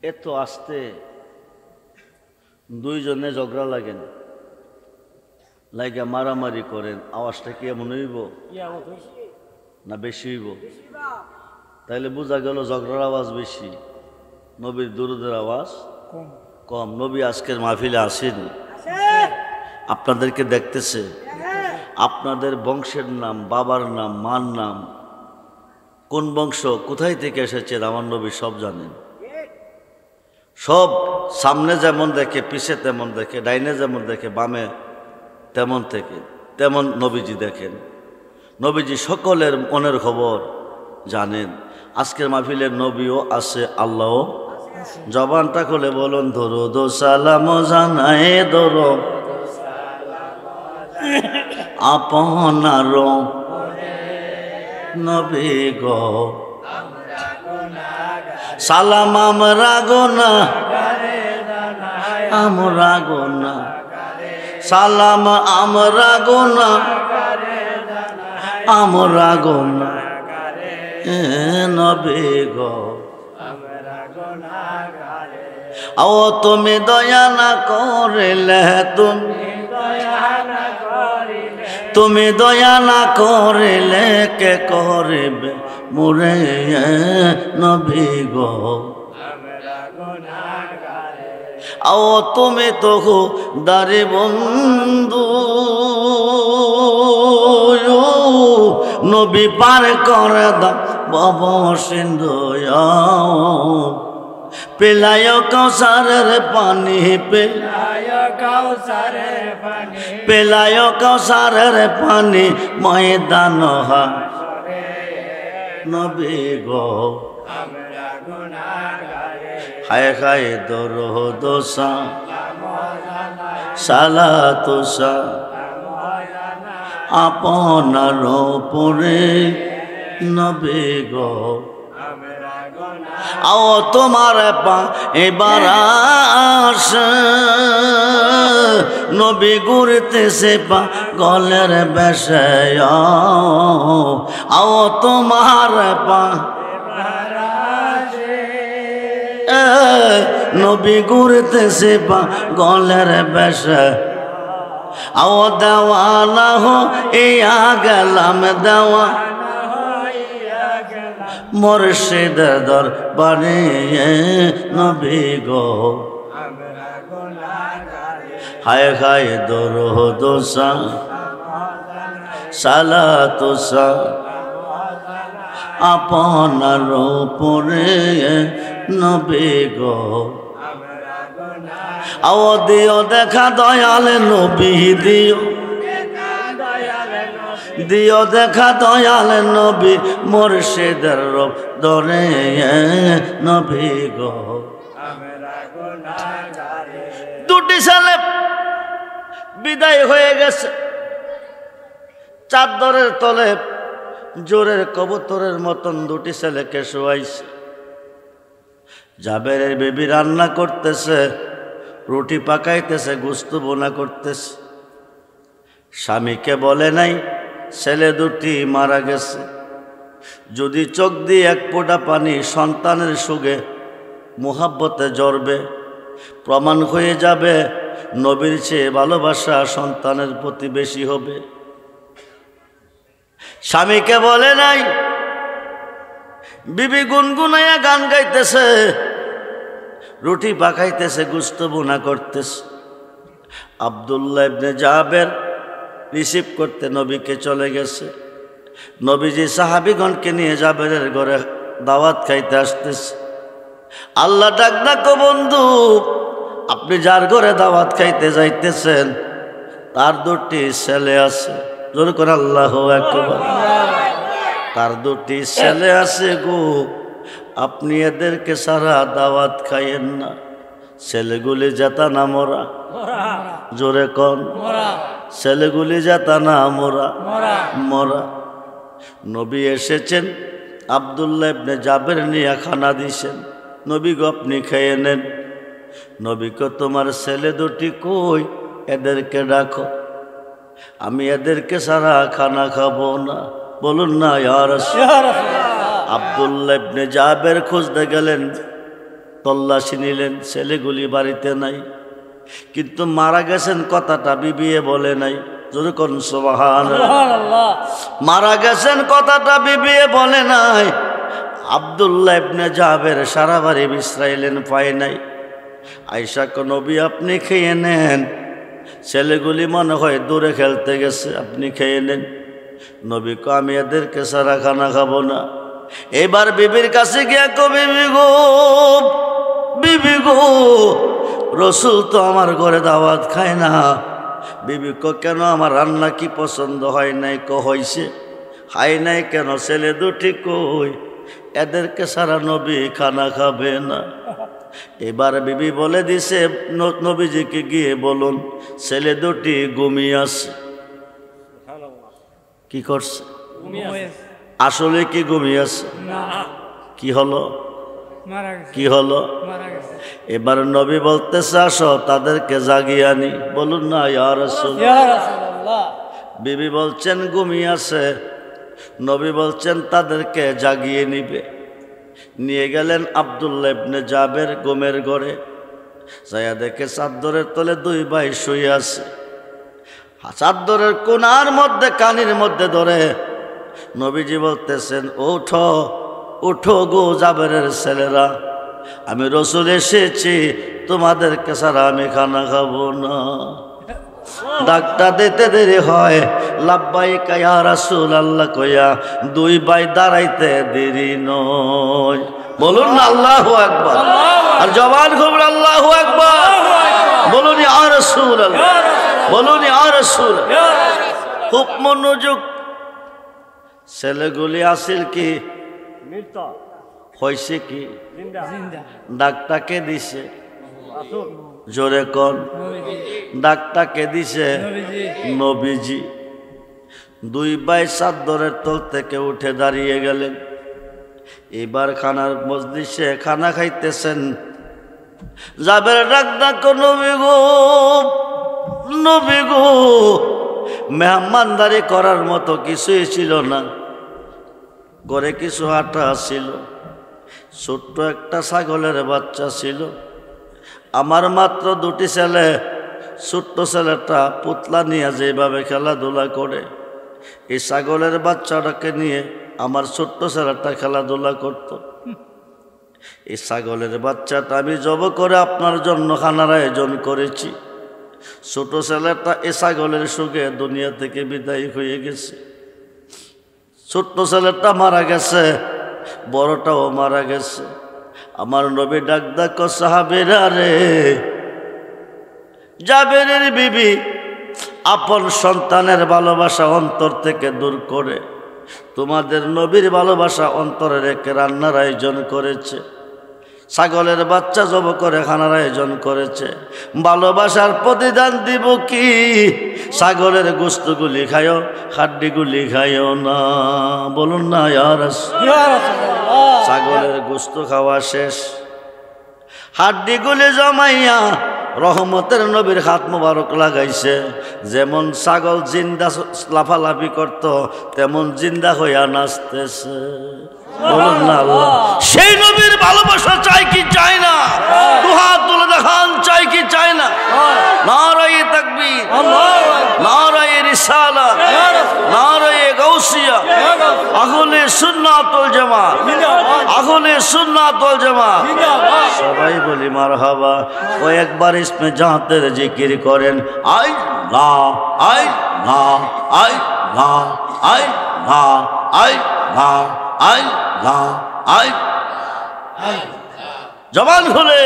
এত আসতে দুইজনে ঝগড়া লাগেন, লাগা মারামারি করেন, আওয়াজটা কি এমন হইব না বেশি হইব? তাইলে বোঝা গেল ঝগড়ার আওয়াজ বেশি, নবীর দুরুদের আওয়াজ কম। নবী আজকের মাহফিলে আসেনি, আপনাদেরকে দেখতেছে। আপনাদের বংশের নাম, বাবার নাম, মার নাম, কোন বংশ, কোথায় থেকে এসেছেন, আমার নবী সব জানেন। সব সামনে যেমন দেখে, পিছে তেমন দেখে, ডাইনে যেমন দেখে, বামে তেমন থেকে তেমন নবীজি দেখেন। নবীজি সকলের মনের খবর জানেন। আজকের মাহফিলের নবীও আছে, আল্লাহও। জবানটা খুলে বলুন, দরুদ ও সালাম জানাই দরো আপনার নবী গো, সালাম আমরা গোনা, আমরা গোনা, সালাম আমরা গোনা, আমরা গোনা, নবী গো। ও তুমি দয়া না করিলে, তুমি দয়া না করিলে কে করিবে মোরে নবী গো। ও তুমি তো দারি বন্ধু, নবী পার করে দাও ভব সিন্ধু, পেলায় কৌসারের পানি, পেলায় কৌসারের পানি, ময়দান নবী গো। হায় হায় দরুদ সালাতুসা আপনার উপরে নবী গো। আও তোমার পা এবার আস, নবী ঘুরতেছে পা গলের বেশে, আও তোমার পা নবী ঘুরতেছে পা গলের বেশে, আও দেওয়ানা হো ইয়া গেলাম, দেওয়া মুর্শিদের দরবারে নবী গো। হায় হায় দরুদ সালাতুসা আপনার উপরে নবী গো। আও দিও দেখা দয়াল নবী, দিও দিও দেখা দয়াল নবী, মুর্শিদের রূপ ধরে নবী গো। দুটি ছেলে বিদায় হয়ে গেছে, চাদরের তলে জোরের কবুতরের মতন দুটি ছেলেকে শোয়াইছে। জাবেরের বেবি রান্না করতেছে, রুটি পাকাইতেছে, গোস্ত বোনা করতেছে। স্বামীকে বলে নাই ছেলে দুটি মারা গেছে, যদি চোখ দিয়ে এক ফোঁটা পানি সন্তানের সুগে মোহাব্বতে জড়বে, প্রমাণ হয়ে যাবে নবীর চেয়ে ভালোবাসা সন্তানের প্রতি বেশি হবে। স্বামীকে বলে নাই, বিবি গুনগুনাইয়া গান গাইতেছে, রুটি পাকাইতেছে, গোস্ত বোনা করতেছে। আব্দুল্লাহ ইবনে জাবের রিসিভ করতে নবীকে চলে গেছে। নবীজি সাহাবীগণকে নিয়ে জাবেরের ঘরে দাওয়াত খাইতে আসতেছে। আল্লাহ ডাক ডাকো বন্ধু, আপনি যার ঘরে দাওয়াত খাইতে যাইতেছেন তার দুটি ছেলে আছে, জোর করে আল্লাহু আকবার। তার দুটি ছেলে আছে গো, আপনি এদেরকে সারা দাওয়াত খাইয়েন না। ছেলেগুলি যেতা না মোরা, জোরে কন, ছেলেগুলি যেতা না মোরা, মরা। নবী এসেছেন, আব্দুল্লাহ ইবনে জাবের নিয়ে খানা দিছেন। নবী গো আপনি খেয়ে নেন। নবীকে তোমার ছেলে দুটি কই, এদেরকে ডাকো, আমি এদেরকে সারা খানা খাবো না। বলুন না ইয়া রাসূলুল্লাহ। আব্দুল্লাহ ইবনে জাবের খুঁজতে গেলেন, তল্লাশি নিলেন, ছেলেগুলি বাড়িতে নাই। কিন্তু মারা গেছেন কথাটা বিবিয়ে বলে নাই, জোরে কোন সুবহানাল্লাহ। মারা গেছেন কথাটা বিবিয়ে বলে নাই। আব্দুল্লাহ ইবনে জাবের সারা বাড়ি বিশ্রাইলেন, পায় নাই। আয়েশা কো নবী আপনি খেয়ে নেন, ছেলেগুলি মনে হয় দূরে খেলতে গেছে, আপনি খেয়ে নেন। নবী কো আমি এদেরকে সারা খানা খাবো না। এবার বিবির কাছে গিয়া কো বিবি গো, বিবি গো, রসুল তো আমার ঘরে দাওয়াত খায় না। বিবি কো কেন, আমার রান্না কি পছন্দ হয় নাই? কো হইছে। হয় নাই কেন? ছেলে দুটি কই, এদেরকে সারা নবী খানা খাবে না। এবার বিবি বলে দিছে নবীজিকে গিয়ে বলুন ছেলে দুটি ঘুমিয়ে আছে। কি করছে? আসলে কি ঘুমিয়ে আছে? কি হলো? কি হলো? এবার নবী বলতেছে আসো তাদেরকে জাগিয়ে আনি। বলুন না ইয়া রাসূলুল্লাহ। বিবি বলছেন ঘুমিয়ে আছে। নবী বলছেন তাদেরকে জাগিয়ে নিবে। নিয়ে গেলেন আব্দুল্লাহ ইবনে জাবের ঘুমের ঘরে। যাইয়া দেখে চাদরের তলে দুই ভাই শুয়ে আছে। চাদরের কোনার মধ্যে কানির মধ্যে ধরে নবীজি বলতেছেন ওঠো, উঠো গো জাবেরের ছেলেরা, আমি রসুল এসেছি, তোমাদেরকে ছাড়া আমি খানা খাবো না। ডাকটা দিতে দেরি হয়, লাব্বাইকা ইয়া রাসূলুল্লাহ কইয়া দুই ভাই দাঁড়াইতে দেরি নয়। বলুন না আল্লাহু আকবার, আর জবান খুলে আল্লাহু আকবার বলুন। ইয়া রাসূলুল্লাহ বলুন, ইয়া রাসূলুল্লাহ। খুব মনোযোগ। ছেলেগুলি আসিল কি হয়েছে কি? ডাকটাকে দিছে জোরে কোন? ডাকটাকে দিছে নবীজি। দুই ভাই চাদরের তল থেকে উঠে দাঁড়িয়ে গেলেন। এবার খানার মজলিসে খানা খাইতেছেন। জাবের ডাক নবী গো, নবী গো, মেহমানদারি করার মতো কিছুই ছিল না। ঘরে কিছু আটা ছিল, ছোট্ট একটা ছাগলের বাচ্চা ছিল। আমার মাত্র দুটি ছেলে। ছোট্ট ছেলেটা পুতলা নিয়ে যেভাবে খেলাধুলা করে, এই ছাগলের বাচ্চাটাকে নিয়ে আমার ছোট্ট ছেলেটা খেলাধুলা করত। এই ছাগলের বাচ্চাটা আমি জব করে আপনার জন্য খানার আয়োজন করেছি। ছোট ছেলেটা এই ছাগলের সুখে দুনিয়া থেকে বিদায় হয়ে গেছে। ছোট্ট ছেলেটা মারা গেছে, বড়টাও মারা গেছে। আমার নবী ডাক সাহাবীরা রে, জাবেরের বিবি আপন সন্তানের ভালোবাসা অন্তর থেকে দূর করে তোমাদের নবীর ভালোবাসা অন্তরে রেখে রান্নার আয়োজন করেছে। ছাগলের বাচ্চা জব করে খানার আয়োজন করেছে। ভালোবাসার প্রতিদান দিব কি? ছাগলের গোশতগুলি খায়ও, হাড্ডিগুলি খায়ও না। বলুন না ইয়া রাসূলুল্লাহ। ছাগলের গোশত খাওয়া শেষ, হাড্ডিগুলি জমাইয়া রহমতের নবীর হাত মোবারক লাগাইছে। যেমন ছাগল জিন্দা লাফালাফি করত, তেমন জিন্দা হইয়া নাচতেছে। বলুন না আল্লাহ। সেই নবীর ভালোবাসা চাই কি চাই না? দুহাত তুলে দেখান, চাই কি চাই না? নারায়ে তাকবীর, নারায়ে রিসালাত, নারায়ে গাউসিয়া, আহলে সুন্নাত ওয়াল জামাত, আহলে সুন্নাত ওয়াল জামাত। সবাই বলি মারহাবা। কয়েকবার ইসমে জাতের জিকির করেন। আল্লাহ আল্লাহ আল্লাহ আল্লাহ আল্লাহ আল্লাহ আল্লাহ। জবান খুলে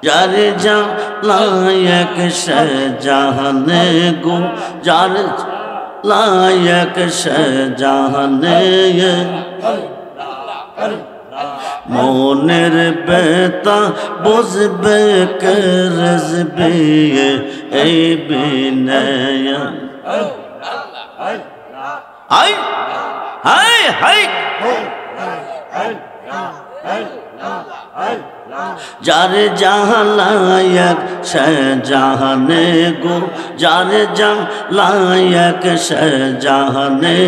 যার যা লায়ক সে জাহানে গো, যার লায়ক সে জাহানে, মনের বেতা বুঝবে কে রেজবে এই বিনয়। হাই হাই হাই যার জাহান লায়ক সে জাহানে গো, যার জাহান লায়ক সে জাহানে,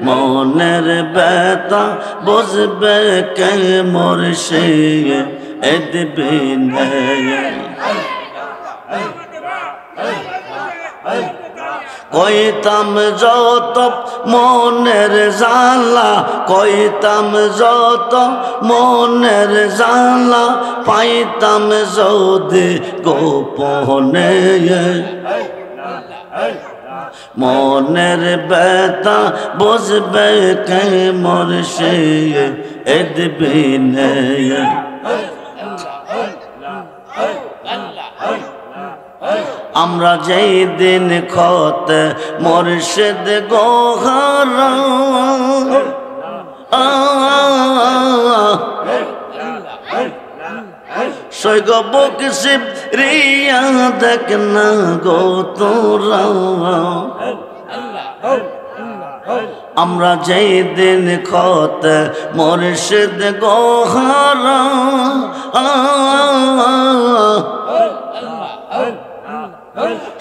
মনের বেতা বুঝবে কে মুর্শিদ বিনয়। কইতাম যত মনের জ্বালা, কইতাম যত মনের জ্বালা, পাইতাম যদি গোপনে মনের ব্যথা বুঝবে কে মুর্শিদ বিনে। আমরা যেই দিন খতে মুর্শিদ গোহারা, সৈগব কিসিব রিয়া দেখ না গো তোরা। আমরা যেই দিন খতে মুর্শিদ গোহারা,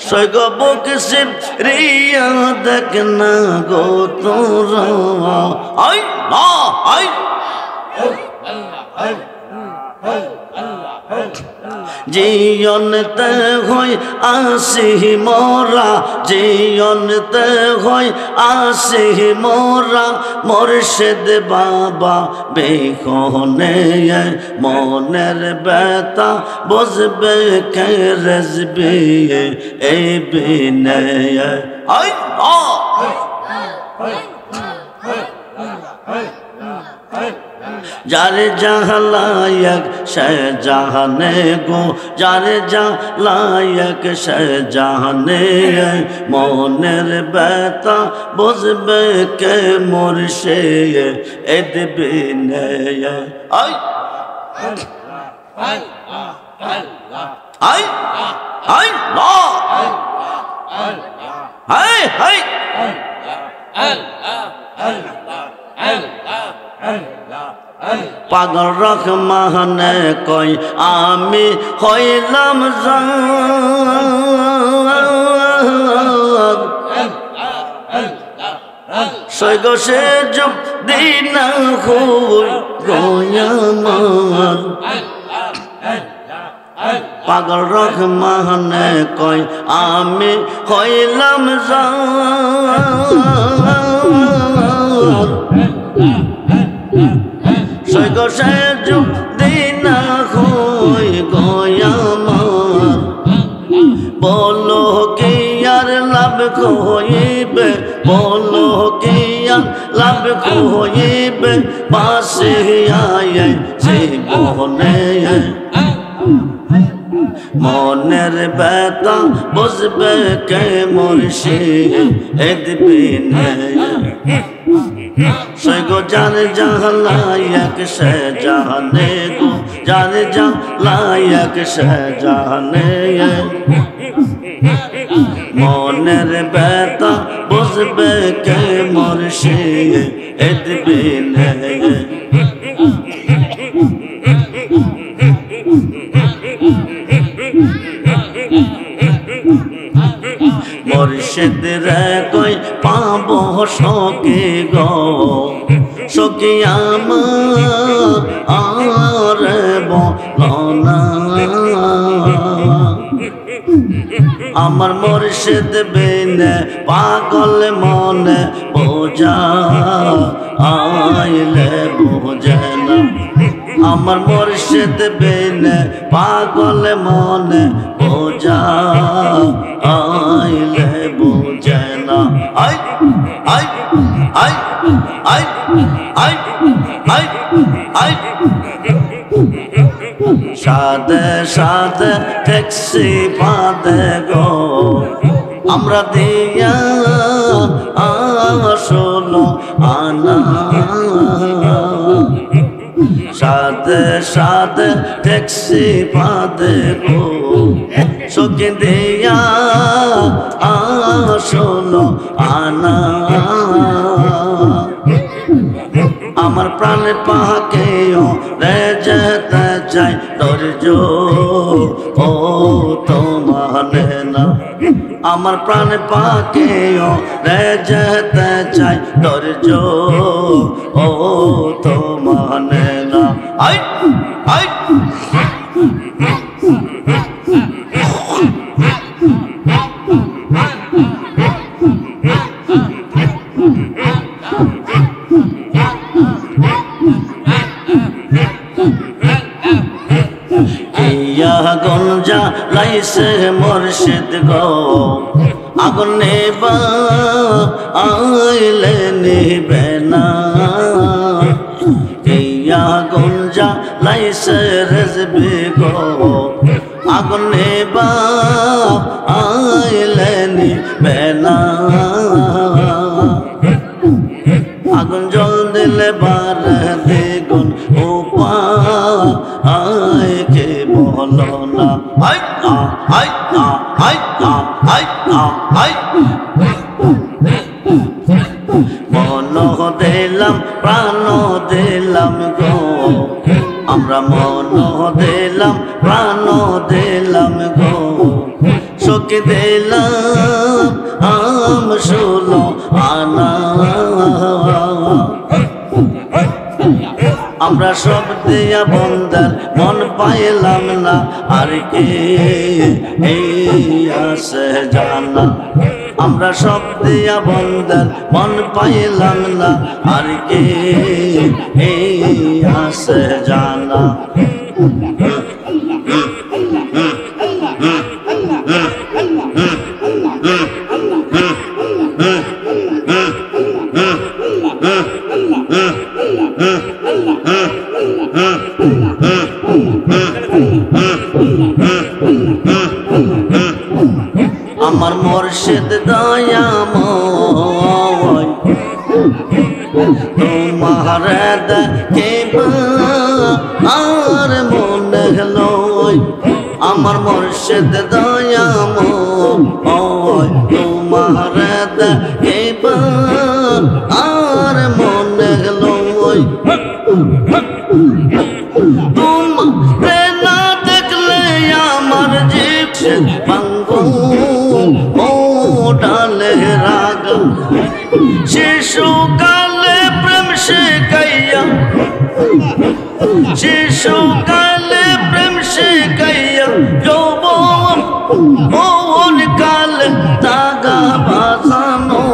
সৈগব কিসিব রিয়া দেখ না গো তোরা। আই না আই জীবনতে হই আসি মোরা, জীবনতে হই আসি মোরা, মুর্শিদ বাবা বিহনে মনের ব্যথা বুঝবে কে রেজবি এই বিনে। আই যারে জাহালায়ক সে জাহানে গো, যারে জাহালায়ক সে জাহানে, মনের ব্যথা বুঝবে কে মুর্শিদ বিনে। আই আই আই আই না হাই হাই পাগল রহমানে কই আমি হইলাম জান, সৈগ সে যুগ দিন হই গোয়ামার। পাগল রহমানে কই আমি হইলাম জান, সৈগ সে যুগ দিন হই গোয়ামার। বলো কি আর লাভ হইবে, বলো কি আর লাভ হইবে, পাশে আয় জীবনে মনের ব্যথা বুঝবে কে মুর্শিদ বিনে। সৈগ জানে জাহালায়ক সে জাহানে গো, জানে জাহালায়ক সে জাহানে, মনের ব্যথা বুঝবে কে মুর্শিদ বিনে। মুর্শিদ রে কই পাবো সখী গো, সখী আমার বলনা। আমার মুর্শিদ বিনে পাগল মনে বোঝা আইলে বোঝে না। আমার মুর্শিদ বিনে পাগল মনে বোঝা আইলে বোঝে না। I I I I I I I Sade Sade taxi বাঁধে গো, আমরা দিয়া আসলো আনা। সাদে সাদে ট্যাক্সি বাঁধে গো, সখী দিয়া আসলো আনা। আমার প্রাণে পাকেও রে যেতে চাই ধৈর্য ও তো মানে না। আমার প্রাণে পাকেও রে যেতে চাই ধৈর্য ও তো মানে না। আই আই আগুন জ্বালাইছে মুর্শিদ গো আগুন নেবা আইলে নিবে না আগুন জ্বালাইছে রেজবি গো আগুন নেবা আইলে নিবে না আগুন জল দিলে বার দ্বিগুণ উপায় কে বলো না I I I I I মন দিলাম প্রাণ দিলাম গো আমরা মন দিলাম প্রাণ দিলাম গো শোক দিলাম আম শুলো আনা আমরা সব দিয়া বন্দার মন পাইলাম না আর কে এই আছে জানা আমরা সব দিয়া বন্দার মন পাইলাম না আর কে এই আছে জানা আমার মুর্শিদ দয়াময় তোমার দেখিবা আর মনে লয় আমার মুর্শিদ দয়াময় তোমার দেখিবা আর মনে লয় তোমারে না দেখলে আমার জীবন ভাঙ্গো ও ডালে রাগা শিশুকালে প্রেম শিখাইয়া শিশুকালে প্রেম শিখাইয়া যৌবন কালে দাগা বাজানো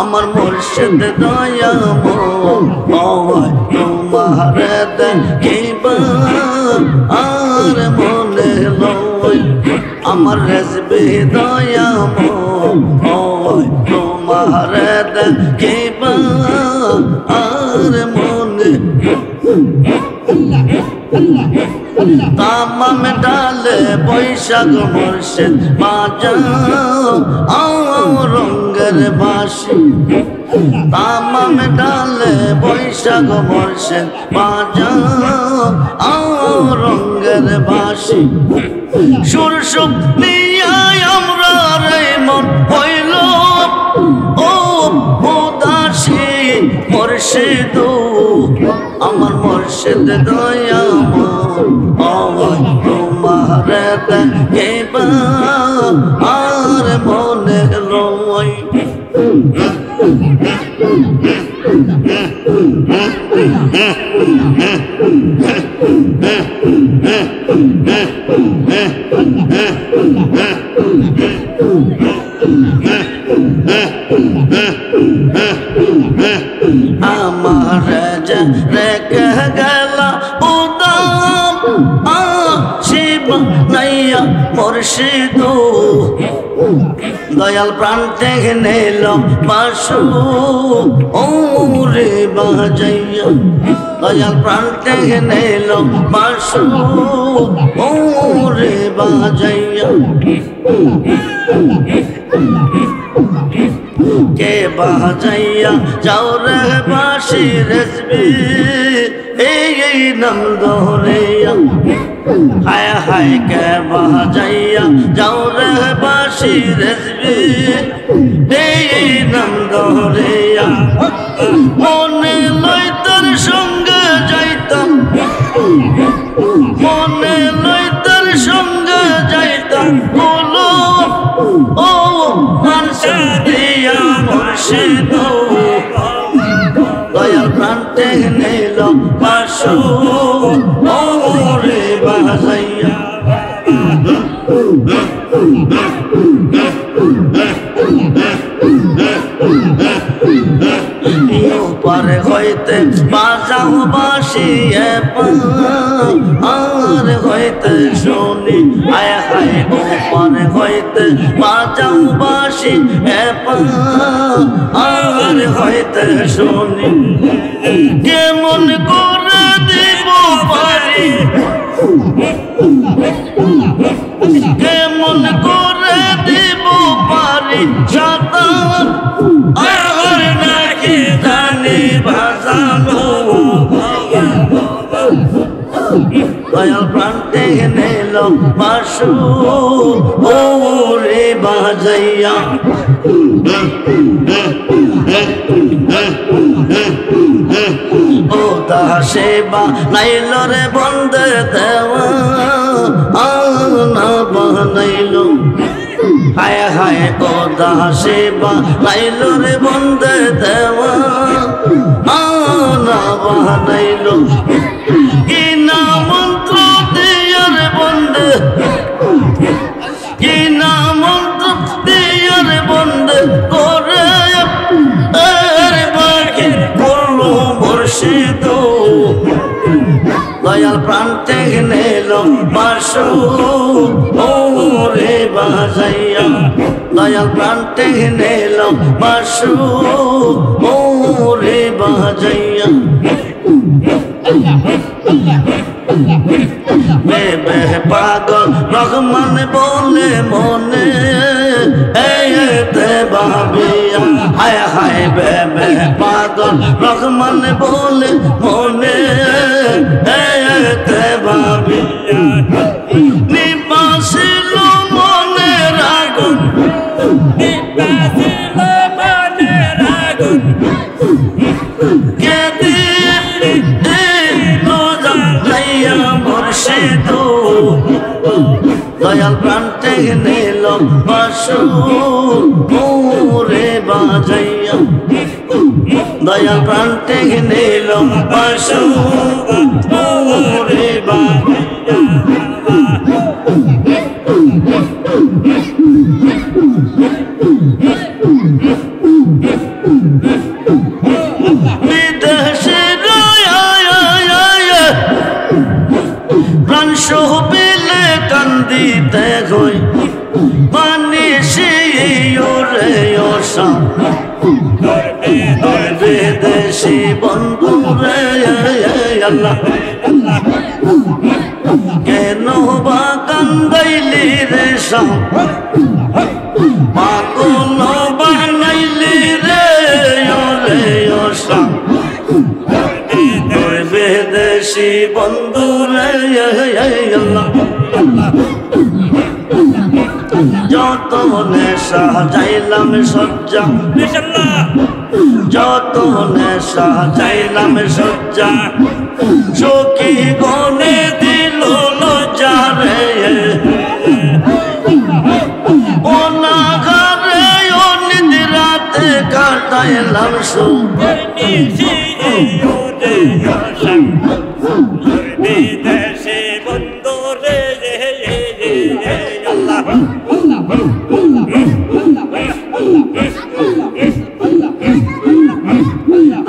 আমার মুর্শিদ দয়াময় তোমার দেখিবা আর মনে লয় আমার রেজবি দয়াময় তোমার দেখিবা আর মনে তামাম ডালে বৈশাখ মুর্শিদ বাজাও রঙের বাঁশি তামাম ডালে বৈশাখ মুর্শিদ বাজাও রঙের বাঁশি সুর সুখ নিয়ে আমরা রে মন হইল ও উদাসী মুর্শিদ আমার মুর্শিদ দয়াময় তোমার দেখিবা আর মনে লয় আমার রেখে গেলা উদাম শিব নাইয়া মুর্শিদ দয়াল প্রাণ থেকে নিল বাসু ওরে বাজাইয়া দয়াল প্রাণ থেকে নিল বাসু ওরে বাজাইয়া কে বাজাইয়া যাও রে বাঁশি রেজবি এই নাম ধরিয়া হায় হায় কে বাজাইয়া যাও রে বাঁশি রেজবি এই নাম ধরিয়া মনে লই তোর সঙ্গে যাইতাম মনে লই তোর সঙ্গে যাইতাম বলো ও দিয়া মুর্শিদ দয়াল প্রাণ থেকে নিল বাসু ওরে বাজাইয়া পারে হইতে বাজাও বাসি আর হইতে শুনি আয় হায় ওপার হইতে বাজাও বাসি আর হইতে শুনি কেমন করে দিব পারি কেমন করে দিব পারি সাঁতার আর নাকি জানি ভাসানো দয়াল প্রাণ টেনে নিল বাসু ওরে বাজাইয়া ও দাসে বা নাইল রে বন্দে দেওয়া না বানাইল হায় হায় ও দাসে বা নাইল রে বন্দে দেওয়া না বানাইল কি না মন্ত্র দিয়ার বন্দে কি না মন্ত্র দিয়ার বন্দে করে দয়াল প্রাণ টেনে নিল বাসু ওরে বাজাইয়া দয়াল প্রাণ টেনে নিল বাসু ওরে বাজাইয়া বেবে পাগল রহমান বলে মনে ভাবিয়া হায় হায় বেবে পাগল রহমান বলে মনে ভাবিয়া নিবাসিল মনে রাগুন নিবাসিল মনে রাগুন কেদি মুর্শিদ দয়াল প্রাণ টেনে নিল বাসু ওরে বাজাইয়া দয়াল প্রাণ টেনে নিল বাসু ওরে বাজাইয়া প্রাণ সহবিলে কান্দিতে গই পানি শিওরে ওসা বিদেশি বন্ধু রে আল্লাহ কেন বা কান্দাইলি রে সা পাগল বানাইলি রে ওরে ওসা বিদেশি বন্ধু রে আল্লাহ যত নেশা যাইলাম সজ্জা যত নেশা যাইলাম সজ্জা চোখি গনে দিল লজ্জা রে অনাঘারে অনিদ্রাতে কাটাইলাম বিদেশে বন্ধু রে আল্লাহ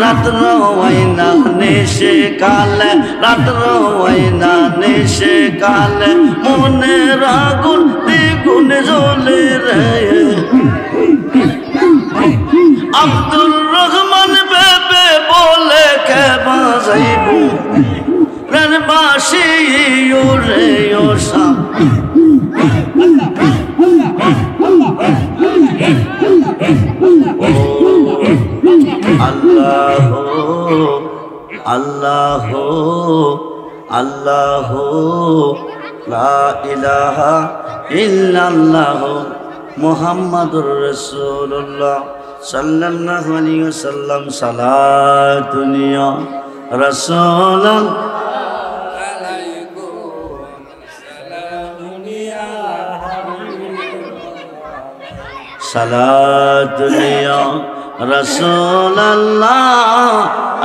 রাত্র ওয়াইনা নেশে কালে রাত্র ওয়াইনা নেশে কালে মনের আগুন দ্বিগুণ জ্বলে রে আব্দুর রহমান বেবে বলে কে বাজাইব প্রাণ বাসি ওরে ওসা আল্লাহ আল্লাহ আল্লাহ লা ইলাহা ইল্লাল্লাহ মুহাম্মাদুর রাসূলুল্লাহ সাল্লাল্লাহু আলাইহি ওয়াসাল্লাম সালাতুন ইয়া রাসূলুল্লাহ সালাতুন ইয়া রাসূলুল্লাহ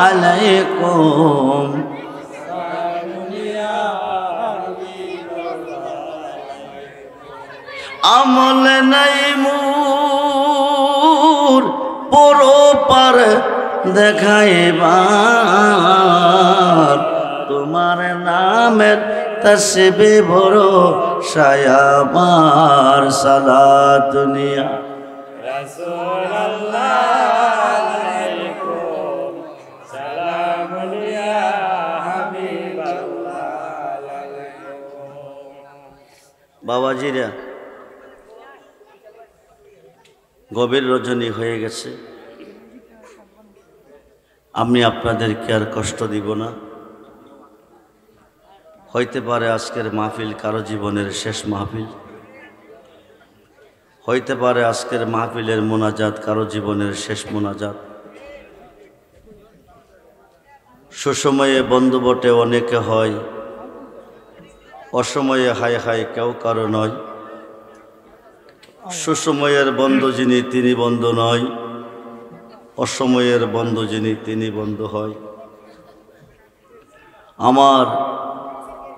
আলাইকুম আমল নাই মোর পরপার দেখাইবার তোমার নামের তসবিহ ভরসায় আমার সালাত দুনিয়া বাবাজিরা গভীর রজনী হয়ে গেছে আমি আপনাদেরকে আর কষ্ট দিব না হইতে পারে আজকের মাহফিল কারো জীবনের শেষ মাহফিল হইতে পারে আজকের মাহফিলের মোনাজাত কারো জীবনের শেষ মোনাজাত সুসময়ে বন্ধু বটে অনেকে হয় অসময়ে হায় হায় কেউ কারো নয় সুসময়ের বন্ধু যিনি তিনি বন্ধু নয় অসময়ের বন্ধু যিনি তিনি বন্ধু হয় আমার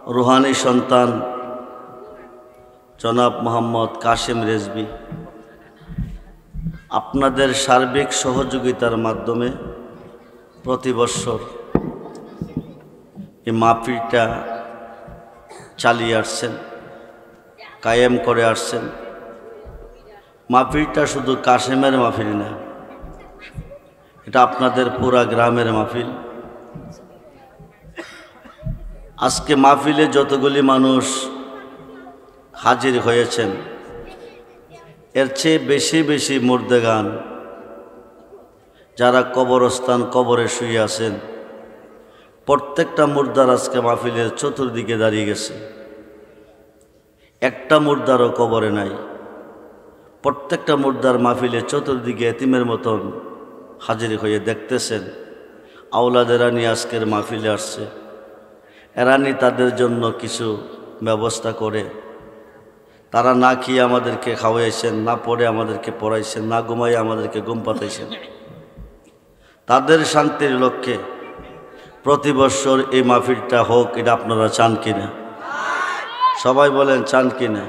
রুহানি সন্তান জনাব মোহাম্মদ কাশেম রেজভী আপনাদের সার্বিক সহযোগিতার মাধ্যমে প্রতি বৎসর এই মাহফিলটা চালিয়ে আসছেন কায়েম করে আসছেন মাহফিলটা শুধু কাশেমের মাহফিল না এটা আপনাদের পুরা গ্রামের মাহফিল আজকে মাহফিলে যতগুলি মানুষ হাজির হয়েছেন এর চেয়ে বেশি বেশি মুর্দেগান যারা কবরস্থান কবরে শুয়ে আছেন প্রত্যেকটা মুর্দার আজকে মাহফিলের চতুর্দিকে দাঁড়িয়ে গেছে একটা মুর্দারও কবরে নাই প্রত্যেকটা মুর্দার মাহফিলের চতুর্দিকে এতিমের মতন হাজির হয়ে দেখতেছেন আওলাদেরা নিয়ে আজকের মাহফিলে আসছে এরানি তাদের জন্য কিছু ব্যবস্থা করে তারা না খেয়ে আমাদেরকে খাওয়াইছেন না পড়ে আমাদেরকে পড়াইছেন না ঘুমাই আমাদেরকে ঘুম পাতাইছেন তাদের শান্তির লক্ষ্যে প্রতি বৎসর এই মাহফিলটা হোক এটা আপনারা চান কিনা সবাই বলেন চান কিনা